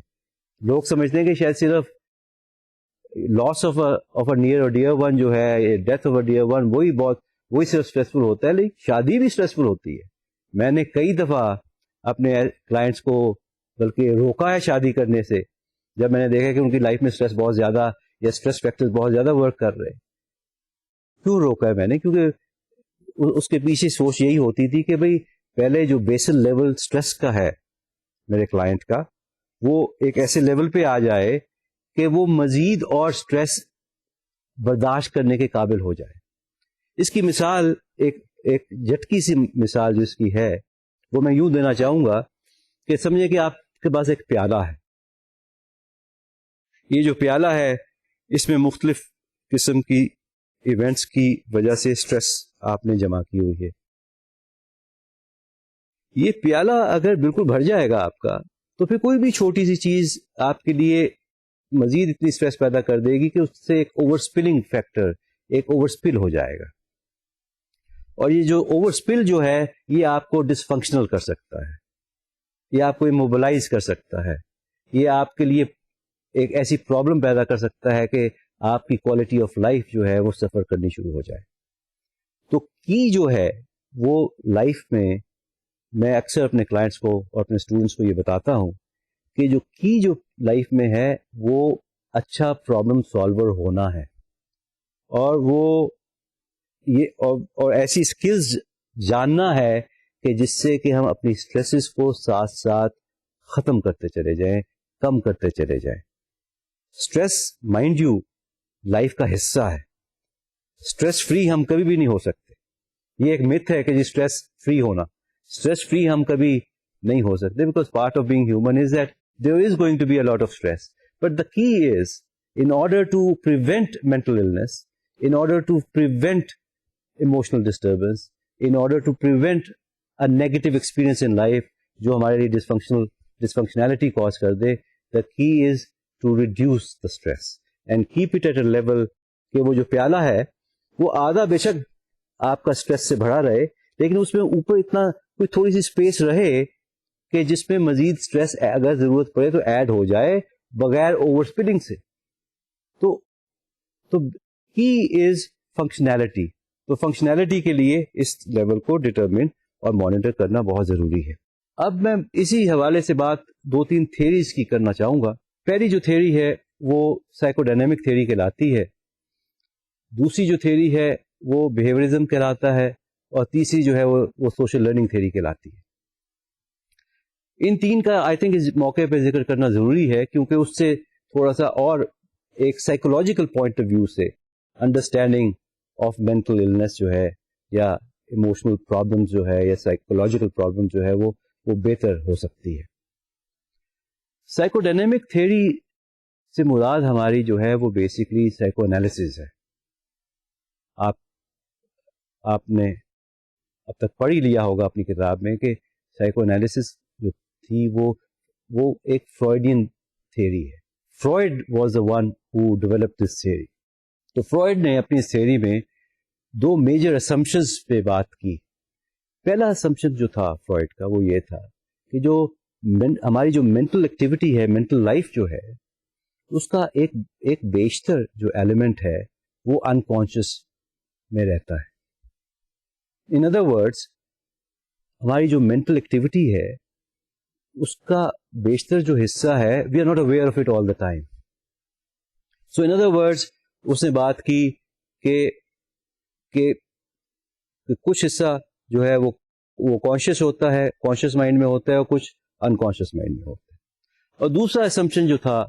لوگ سمجھتے ہیں کہ شاید صرف لاس آف اے نیئر اور ڈیئر ون جو ہے, death of a dear one, وہی صرف اسٹریسفل ہوتا ہے, لیکن شادی بھی اسٹریسفل ہوتی ہے. میں نے کئی دفعہ اپنے کلائنٹس کو بلکہ روکا ہے شادی کرنے سے, جب میں نے دیکھا کہ ان کی لائف میں اسٹریس بہت زیادہ یا اسٹریس فیکٹر بہت زیادہ ورک کر رہے. کیوں روکا ہے میں نے؟ کیونکہ اس کے پیچھے سوچ یہی ہوتی تھی کہ بھئی پہلے جو بیسل لیول اسٹریس کا ہے میرے کلائنٹ کا, وہ ایک ایسے لیول پہ آ جائے کہ وہ مزید اور اسٹریس برداشت کرنے کے قابل ہو جائے. اس کی مثال ایک جھٹکی سی مثال جو اس کی ہے وہ میں یوں دینا چاہوں گا کہ سمجھے کہ آپ کے پاس ایک پیالہ ہے. یہ جو پیالہ ہے اس میں مختلف قسم کی ایونٹس کی وجہ سے اسٹریس آپ نے جمع کی ہوئی ہے. یہ پیالہ اگر بالکل بھر جائے گا آپ کا تو پھر کوئی بھی چھوٹی سی چیز آپ کے لیے مزید اتنی اسٹریس پیدا کر دے گی کہ اس سے ایک اوور اسپلنگ فیکٹر, ایک اوور اسپل ہو جائے گا. اور یہ جو اوور اسپل جو ہے یہ آپ کو ڈس فنکشنل کر سکتا ہے, یہ آپ کو اموبلائز کر سکتا ہے, یہ آپ کے لیے ایک ایسی پرابلم پیدا کر سکتا ہے کہ آپ کی کوالٹی آف لائف جو ہے وہ سفر کرنی شروع ہو جائے. تو کی جو ہے وہ لائف میں اکثر اپنے کلائنٹس کو اور اپنے اسٹوڈنٹس کو یہ بتاتا ہوں کہ جو کی جو لائف میں ہے وہ اچھا پرابلم سالور ہونا ہے, اور وہ یہ اور ایسی اسکلز جاننا ہے کہ جس سے کہ ہم اپنی اسٹریسز کو ساتھ ساتھ ختم کرتے چلے جائیں, کم کرتے چلے جائیں. اسٹریس مائنڈ یو لائف کا حصہ ہے. اسٹریس فری ہم کبھی بھی نہیں ہو سکتے. یہ ایک myth ہے کہ جی اسٹریس فری ہونا, اسٹریس فری ہم کبھی نہیں ہو سکتے, because part of being human is that there is going to be a lot of stress. But the key is, in order to prevent mental illness, in order to prevent emotional disturbance, in order to prevent a negative experience in life جو ہمارے لیے dysfunctionality cause کر دے, the key is to reduce the stress and keep it at a level کہ وہ جو پیالہ ہے وہ آدھا بے شک آپ کا اسٹریس سے بھرا رہے, لیکن اس میں اوپر اتنا کوئی تھوڑی سی اسپیس رہے کہ جس میں مزید اسٹریس اگر ضرورت پڑے تو ایڈ ہو جائے بغیر اوور اسپلنگ سے. تو کی از فنکشنالٹی. تو فنکشنالٹی کے لیے اس لیول کو ڈٹرمن اور مانیٹر کرنا بہت ضروری ہے. اب میں اسی حوالے سے بات 2-3 تھیریز کی کرنا چاہوں گا. پہلی جو تھیری ہے وہ سائیکو ڈائنامک تھیری کہلاتی ہے, دوسری جو تھیری ہے وہ بیہیویئرزم کہلاتا ہے, اور تیسری جو ہے وہ سوشل لرننگ تھیری کہلاتی ہے. ان تین کا آئی تھنک اس موقع پہ ذکر کرنا ضروری ہے, کیونکہ اس سے تھوڑا سا اور ایک سائیکولوجیکل پوائنٹ آف ویو سے انڈرسٹینڈنگ آف مینٹل النس جو ہے, یا ایموشنل پرابلم جو ہے, یا سائیکولوجیکل پرابلم جو ہے وہ بہتر ہو سکتی ہے. سائیکو ڈائنامک تھیوری سے مراد ہماری جو ہے وہ بیسکلی سائیکو انالیسز ہے. آپ نے اب تک پڑھ ہی لیا ہوگا اپنی کتاب میں کہ سائیکو انالیسز جو تھی وہ ایک فرائیڈین تھیوری ہے. Freud was the one who develop this theory. تو فرائڈ نے اپنی اس تھیوری میں 2 میجر اسمپشنز پہ بات کی. پہلا اسمپشن جو تھا فرائڈ کا وہ یہ تھا کہ جو ہماری جو مینٹل ایکٹیویٹی ہے, مینٹل لائف جو ہے, اس کا ایک بیشتر جو ایلیمنٹ ہے وہ انکانشیس میں رہتا ہے. ان ادر ورڈس ہماری جو مینٹل ایکٹیویٹی ہے اس کا بیشتر جو حصہ ہے we are not aware of it all the time. So in other words اس نے بات کی کہ کچھ حصہ جو ہے وہ کانشیس ہوتا ہے, کانشیس مائنڈ میں ہوتا ہے, اور کچھ انکانشیس مائنڈ میں ہوتا ہے. اور دوسرا اسمپشن جو تھا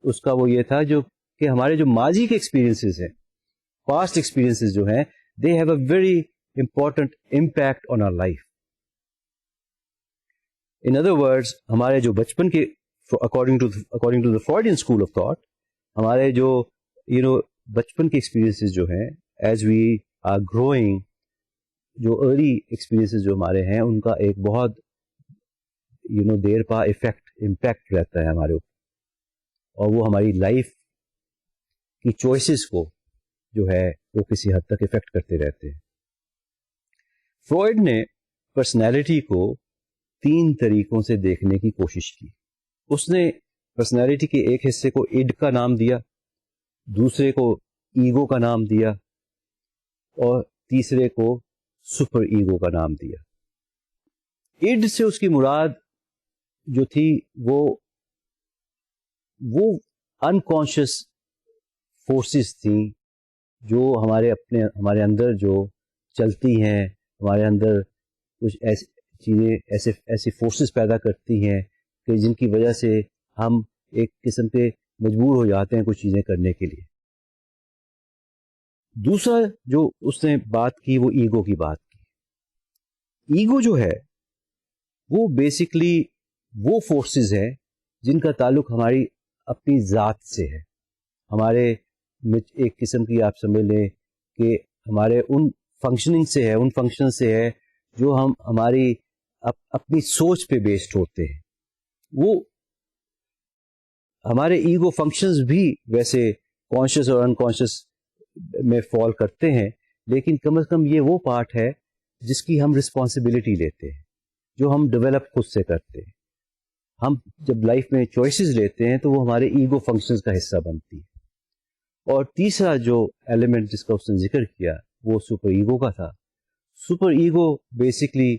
اس کا وہ یہ تھا کہ ہمارے جو ماضی کے ایکسپیرینسز ہیں, پاسٹ ایکسپیرینسز جو ہیں, they have a very important impact on our life. In other words ہمارے جو بچپن کے according to the Freudian school of thought, ہمارے جو بچپن کے ایکسپیرینسز جو ہیں, ایز وی آر گروئنگ, جو ارلی ایکسپیرینسز جو ہمارے ہیں ان کا ایک بہت دیر پا امپیکٹ رہتا ہے ہمارے اوپر, اور وہ ہماری لائف کی چوائسیز کو جو ہے وہ کسی حد تک افیکٹ کرتے رہتے ہیں. فرائڈ نے پرسنالٹی کو 3 طریقوں سے دیکھنے کی کوشش کی. اس نے پرسنالٹی کے ایک حصے کو اڈ کا نام دیا, دوسرے کو ایگو کا نام دیا, اور تیسرے کو سپر ایگو کا نام دیا. اڈ سے اس کی مراد جو تھی وہ انکانشیس فورسز تھیں جو ہمارے اندر جو چلتی ہیں, ہمارے اندر کچھ ایسی چیزیں ایسی فورسز پیدا کرتی ہیں کہ جن کی وجہ سے ہم ایک قسم کے مجبور ہو جاتے ہیں کچھ چیزیں کرنے کے لیے. دوسرا جو اس نے بات کی وہ ایگو کی بات کی. ایگو جو ہے وہ بیسکلی وہ فورسز ہیں جن کا تعلق ہماری اپنی ذات سے ہے, ہمارے ایک قسم کی آپ سمجھ لیں کہ ہمارے ان فنکشننگ سے ہے, ان فنکشن سے ہے جو ہماری اپنی سوچ پہ بیسڈ ہوتے ہیں. وہ ہمارے ایگو فنکشنز بھی ویسے کانشیس اور انکانشیس میں فال کرتے ہیں, لیکن کم از کم یہ وہ پارٹ ہے جس کی ہم رسپانسبلٹی لیتے ہیں, جو ہم ڈیولپ خود سے کرتے ہیں. ہم جب لائف میں چوائسیز لیتے ہیں تو وہ ہمارے ایگو فنکشنز کا حصہ بنتی ہے. اور تیسرا جو ایلیمنٹ جس کا اس نے ذکر کیا وہ سپر ایگو کا تھا. سپر ایگو بیسکلی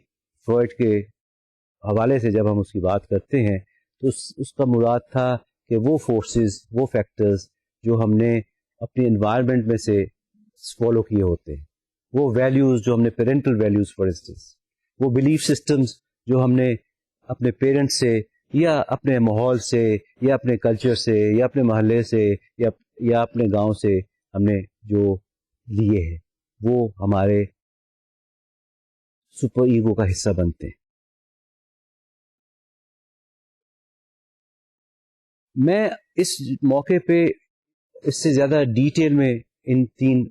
فرائڈ کے حوالے سے جب ہم اس کی بات کرتے ہیں تو اس کا مراد تھا کہ وہ فورسز، وہ فیکٹرز جو ہم نے اپنی انوائرمنٹ میں سے فالو کیے ہوتے ہیں، وہ ویلیوز جو ہم نے پیرنٹل ویلیوز فار انسٹنس، وہ بلیف سسٹمز جو ہم نے اپنے پیرنٹس سے یا اپنے ماحول سے یا اپنے کلچر سے یا اپنے محلے سے یا اپنے گاؤں سے ہم نے جو لیے ہیں، وہ ہمارے سپر ایگو کا حصہ بنتے ہیں. میں اس موقع پہ اس سے زیادہ ڈیٹیل میں ان 3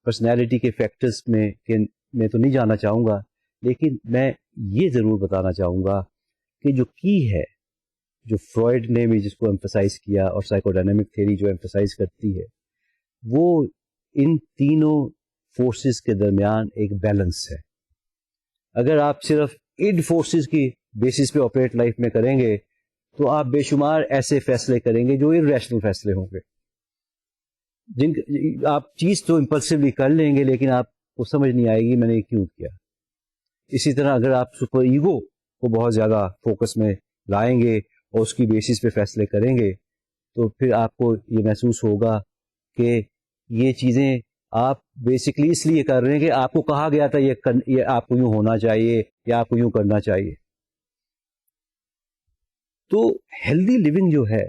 پرسنالٹی کے فیکٹرز میں تو نہیں جانا چاہوں گا، لیکن میں یہ ضرور بتانا چاہوں گا کہ جو کی ہے، جو فرائڈ نے بھی جس کو ایمفسائز کیا اور سائیکو ڈائنامک تھیوری جو ایمفسائز کرتی ہے، وہ ان تینوں فورسز کے درمیان ایک بیلنس ہے. اگر آپ صرف ان فورسز کی بیسس پہ آپریٹ لائف میں کریں گے تو آپ بے شمار ایسے فیصلے کریں گے جو ارریشنل فیصلے ہوں گے، جن آپ چیز تو امپلسولی کر لیں گے لیکن آپ کو سمجھ نہیں آئے گی میں نے یہ کیوں کیا. اسی طرح اگر آپ سپر ایگو کو بہت زیادہ فوکس میں لائیں گے اور اس کی بیسس پہ فیصلے کریں گے تو پھر آپ کو یہ محسوس ہوگا کہ یہ چیزیں آپ بیسکلی اس لیے کر رہے ہیں کہ آپ کو کہا گیا تھا یہ آپ کو یوں ہونا چاہیے یا آپ کو یوں کرنا چاہیے. تو ہیلدی لیونگ جو ہے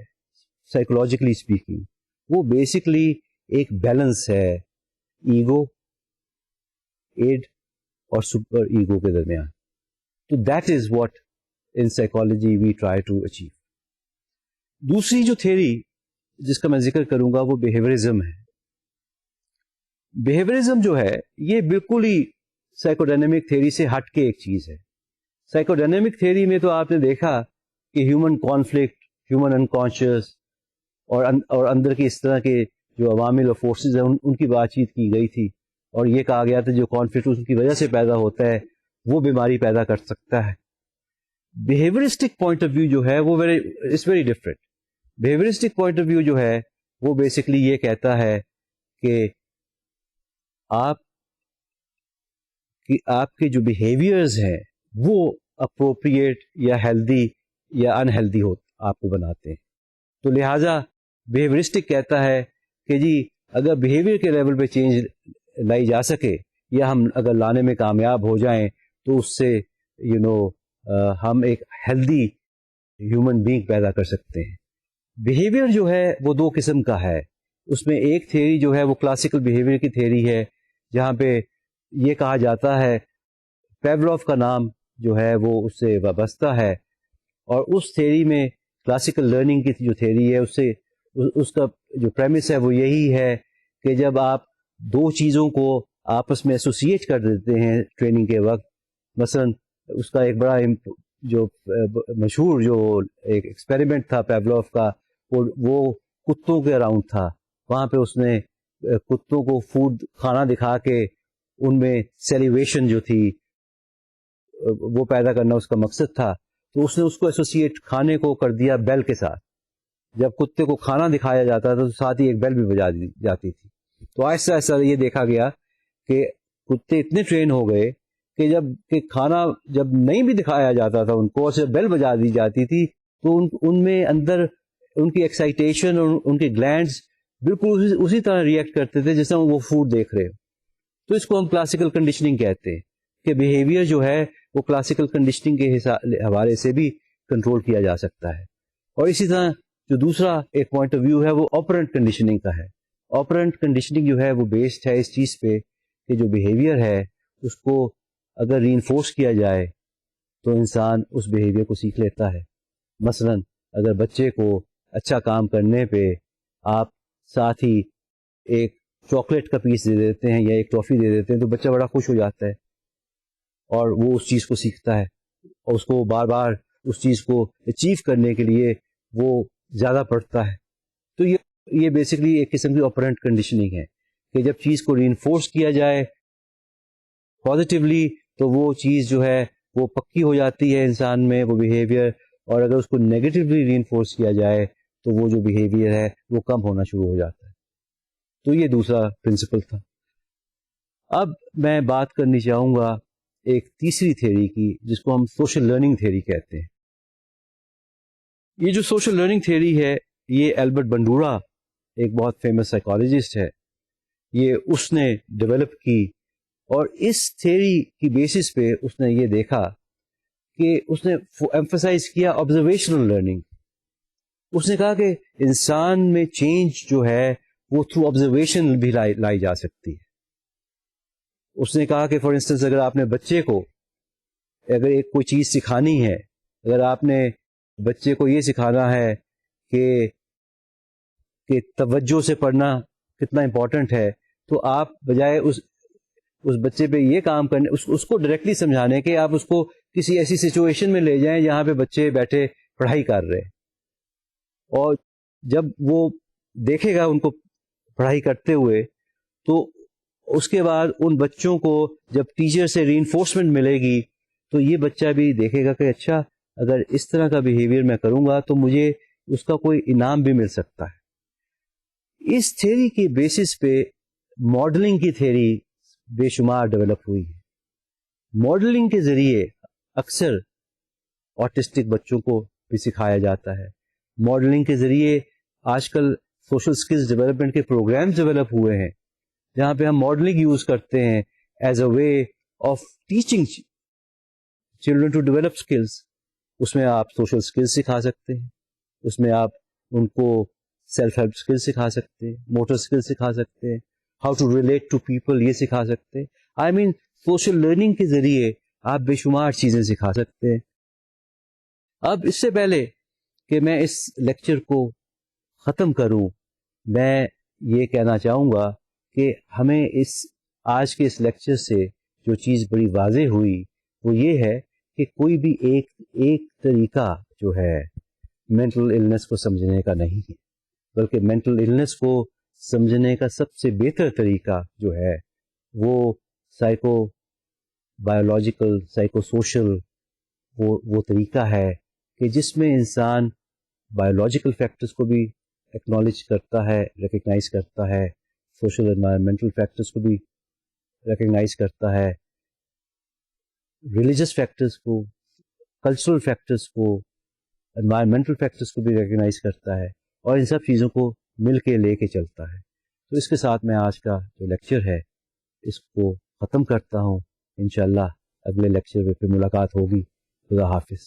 سائیکولوجیکلی اسپیکنگ وہ بیسکلی ایک بیلنس ہے ایگو، ایڈ اور سپر ایگو کے درمیان. تو that is what in psychology we try to achieve. دوسری جو تھیوری جس کا میں ذکر کروں گا وہ بیہیویئرزم ہے. بیہیویئرزم جو ہے یہ بالکل ہی سائیکو ڈائنامک تھیوری سے ہٹ کے ایک چیز ہے. سائیکو ڈائنامک تھیوری میں تو آپ نے دیکھا کہ ہیومن کانفلکٹ، ہیومن انکانشیس اور اندر کے اس طرح کے جو عوامل اور فورسز ہیں ان کی بات چیت کی گئی تھی، اور یہ کہا گیا تھا جو کانفلکٹ اس کی وجہ سے پیدا ہوتا ہے وہ بیماری پیدا کر سکتا ہے. بیہیویئرسٹک پوائنٹ آف ویو جو ہے وہ very different. Behaviouristic point of view جو ہے وہ بیسکلی یہ کہتا ہے کہ آپ کے جو بیہیویئرز ہیں وہ اپروپریٹ یا ہیلدی یا انہیلدی آپ کو بناتے ہیں. تو لہٰذا بیہیویئرسٹک کہتا ہے کہ جی اگر بیہیویئر کے لیول پہ چینج لائی جا سکے یا ہم اگر لانے میں کامیاب ہو جائیں تو اس سے ہم ایک ہیلدی ہیومن بینگ پیدا کر سکتے ہیں. بیہیویئر جو ہے وہ 2 قسم کا ہے. اس میں ایک تھیوری جو ہے وہ کلاسیکل بیہیویئر کی تھیوری ہے جہاں پہ یہ کہا جاتا ہے، پیولوف کا نام جو ہے وہ اس سے وابستہ ہے، اور اس تھیوری میں کلاسیکل لرننگ کی جو تھیوری ہے اس کا جو پریمس ہے وہ یہی ہے کہ جب آپ 2 چیزوں کو آپس میں ایسوسیٹ کر دیتے ہیں ٹریننگ کے وقت، مثلا اس کا ایک بڑا جو مشہور جو ایک ایکسپیریمنٹ تھا پیولوف کا وہ کتوں کے اراؤنڈ تھا. وہاں پہ اس نے کتوں کو کھانا دکھا کے ان میں سیلیویشن جو تھی وہ پیدا کرنا اس کا مقصد تھا. تو اس نے اس کو ایسوسیٹ کھانے کو کر دیا بیل کے ساتھ. جب کتے کو کھانا دکھایا جاتا تھا تو ساتھ ہی ایک بیل بھی بجا دی جاتی تھی. تو آہستہ آہستہ یہ دیکھا گیا کہ کتے اتنے ٹرین ہو گئے کہ کھانا جب نہیں بھی دکھایا جاتا تھا ان کو اور صرف بیل بجا دی جاتی تھی تو ان میں اندر ان کی ایکسائٹیشن اور ان کے گلینڈز بالکل اسی طرح ریئیکٹ کرتے تھے جس طرح وہ فوڈ دیکھ رہے ہو. تو اس کو ہم کلاسیکل کنڈیشننگ کہتے ہیں کہ بیہیویئر جو ہے وہ کلاسیکل کنڈیشننگ کے حوالے سے بھی کنٹرول کیا جا سکتا ہے. اور اسی طرح جو دوسرا ایک پوائنٹ آف ویو ہے وہ آپرنٹ کنڈیشننگ کا ہے. آپرنٹ کنڈیشننگ جو ہے وہ بیسڈ ہے اس چیز پہ کہ جو بیہیویئر ہے اس کو اگر ری انفورس کیا جائے تو انسان اس بیہیویئر کو سیکھ لیتا ہے. مثلا اگر بچے کو اچھا کام کرنے پہ آپ ساتھ ہی ایک چاکلیٹ کا پیس دے دیتے ہیں یا ایک ٹافی دے دیتے ہیں تو بچہ بڑا خوش ہو جاتا ہے اور وہ اس چیز کو سیکھتا ہے اور اس کو بار بار اس چیز کو اچیو کرنے کے لیے وہ زیادہ پڑھتا ہے. تو یہ بیسکلی ایک قسم کی آپرنٹ کنڈیشننگ ہے کہ جب چیز کو ری انفورس کیا جائے پازیٹیولی تو وہ چیز جو ہے وہ پکی ہو جاتی ہے انسان میں وہ بیہیویئر، اور اگر اس کو نیگیٹولی ری انفورس کیا جائے تو وہ جو بیہیویئر ہے وہ کم ہونا شروع ہو جاتا ہے. تو یہ دوسرا پرنسپل تھا. اب میں بات کرنی چاہوں گا ایک تیسری تھیوری کی جس کو ہم سوشل لرننگ تھیوری کہتے ہیں. یہ جو سوشل لرننگ تھیوری ہے یہ البرٹ بنڈورا ایک بہت فیمس سائیکالوجسٹ ہے، یہ اس نے ڈیولپ کی، اور اس تھیوری کی بیسس پہ اس نے یہ دیکھا کہ اس نے ایمفسائز کیا آبزرویشنل لرننگ. اس نے کہا کہ انسان میں چینج جو ہے وہ تھرو آبزرویشن بھی لائی جا سکتی ہے. اس نے کہا کہ فار انسٹنس اگر آپ نے بچے کو اگر ایک کوئی چیز سکھانی ہے، اگر آپ نے بچے کو یہ سکھانا ہے کہ توجہ سے پڑھنا کتنا امپورٹنٹ ہے، تو آپ بجائے اس بچے پہ یہ کام کرنے، اس کو ڈائریکٹلی سمجھانے کے آپ اس کو کسی ایسی سچویشن میں لے جائیں جہاں پہ بچے بیٹھے پڑھائی کر رہے ہیں، اور جب وہ دیکھے گا ان کو پڑھائی کرتے ہوئے تو اس کے بعد ان بچوں کو جب ٹیچر سے ری انفورسمنٹ ملے گی تو یہ بچہ بھی دیکھے گا کہ اچھا اگر اس طرح کا بیہیویئر میں کروں گا تو مجھے اس کا کوئی انعام بھی مل سکتا ہے. اس تھیوری کے بیسس پہ ماڈلنگ کی تھیوری بے شمار ڈیولپ ہوئی ہے. ماڈلنگ کے ذریعے اکثر آٹسٹک بچوں کو بھی سکھایا جاتا ہے. ماڈلنگ کے ذریعے آج کل سوشل سکلز ڈیولپمنٹ کے پروگرامز ڈیولپ ہوئے ہیں جہاں پہ ہم ماڈلنگ یوز کرتے ہیں as a way of teaching children to develop skills. اس میں آپ سوشل اسکلز سکھا سکتے ہیں، اس میں آپ ان کو سیلف ہیلپ اسکل سکھا سکتے ہیں، موٹر اسکل سکھا سکتے ہیں، how to relate to people یہ سکھا سکتے ہیں. آئی مین سوشل لرننگ کے ذریعے آپ بے شمار چیزیں سکھا سکتے ہیں. اب اس سے پہلے کہ میں اس لیکچر کو ختم کروں، میں یہ کہنا چاہوں گا کہ ہمیں آج کے اس لیکچر سے جو چیز بڑی واضح ہوئی وہ یہ ہے کہ کوئی بھی ایک طریقہ جو ہے مینٹل النس کو سمجھنے کا نہیں ہے، بلکہ مینٹل النس کو سمجھنے کا سب سے بہتر طریقہ جو ہے وہ سائیکو بایولوجیکل سائیکو سوشل وہ طریقہ ہے کہ جس میں انسان بایولوجیکل فیکٹرز کو بھی ایکنالج کرتا ہے، ریکگنائز کرتا ہے، سوشل انوائرمنٹل فیکٹرز کو بھی ریکگنائز کرتا ہے، ریلیجس فیکٹرز کو، کلچرل فیکٹرز کو، انوائرمنٹل فیکٹرز کو بھی ریکگنائز کرتا ہے، اور ان سب چیزوں کو مل کے لے کے چلتا ہے. تو اس کے ساتھ میں آج کا جو لیکچر ہے اس کو ختم کرتا ہوں. انشاءاللہ اگلے لیکچر میں پھر ملاقات ہوگی. خدا حافظ.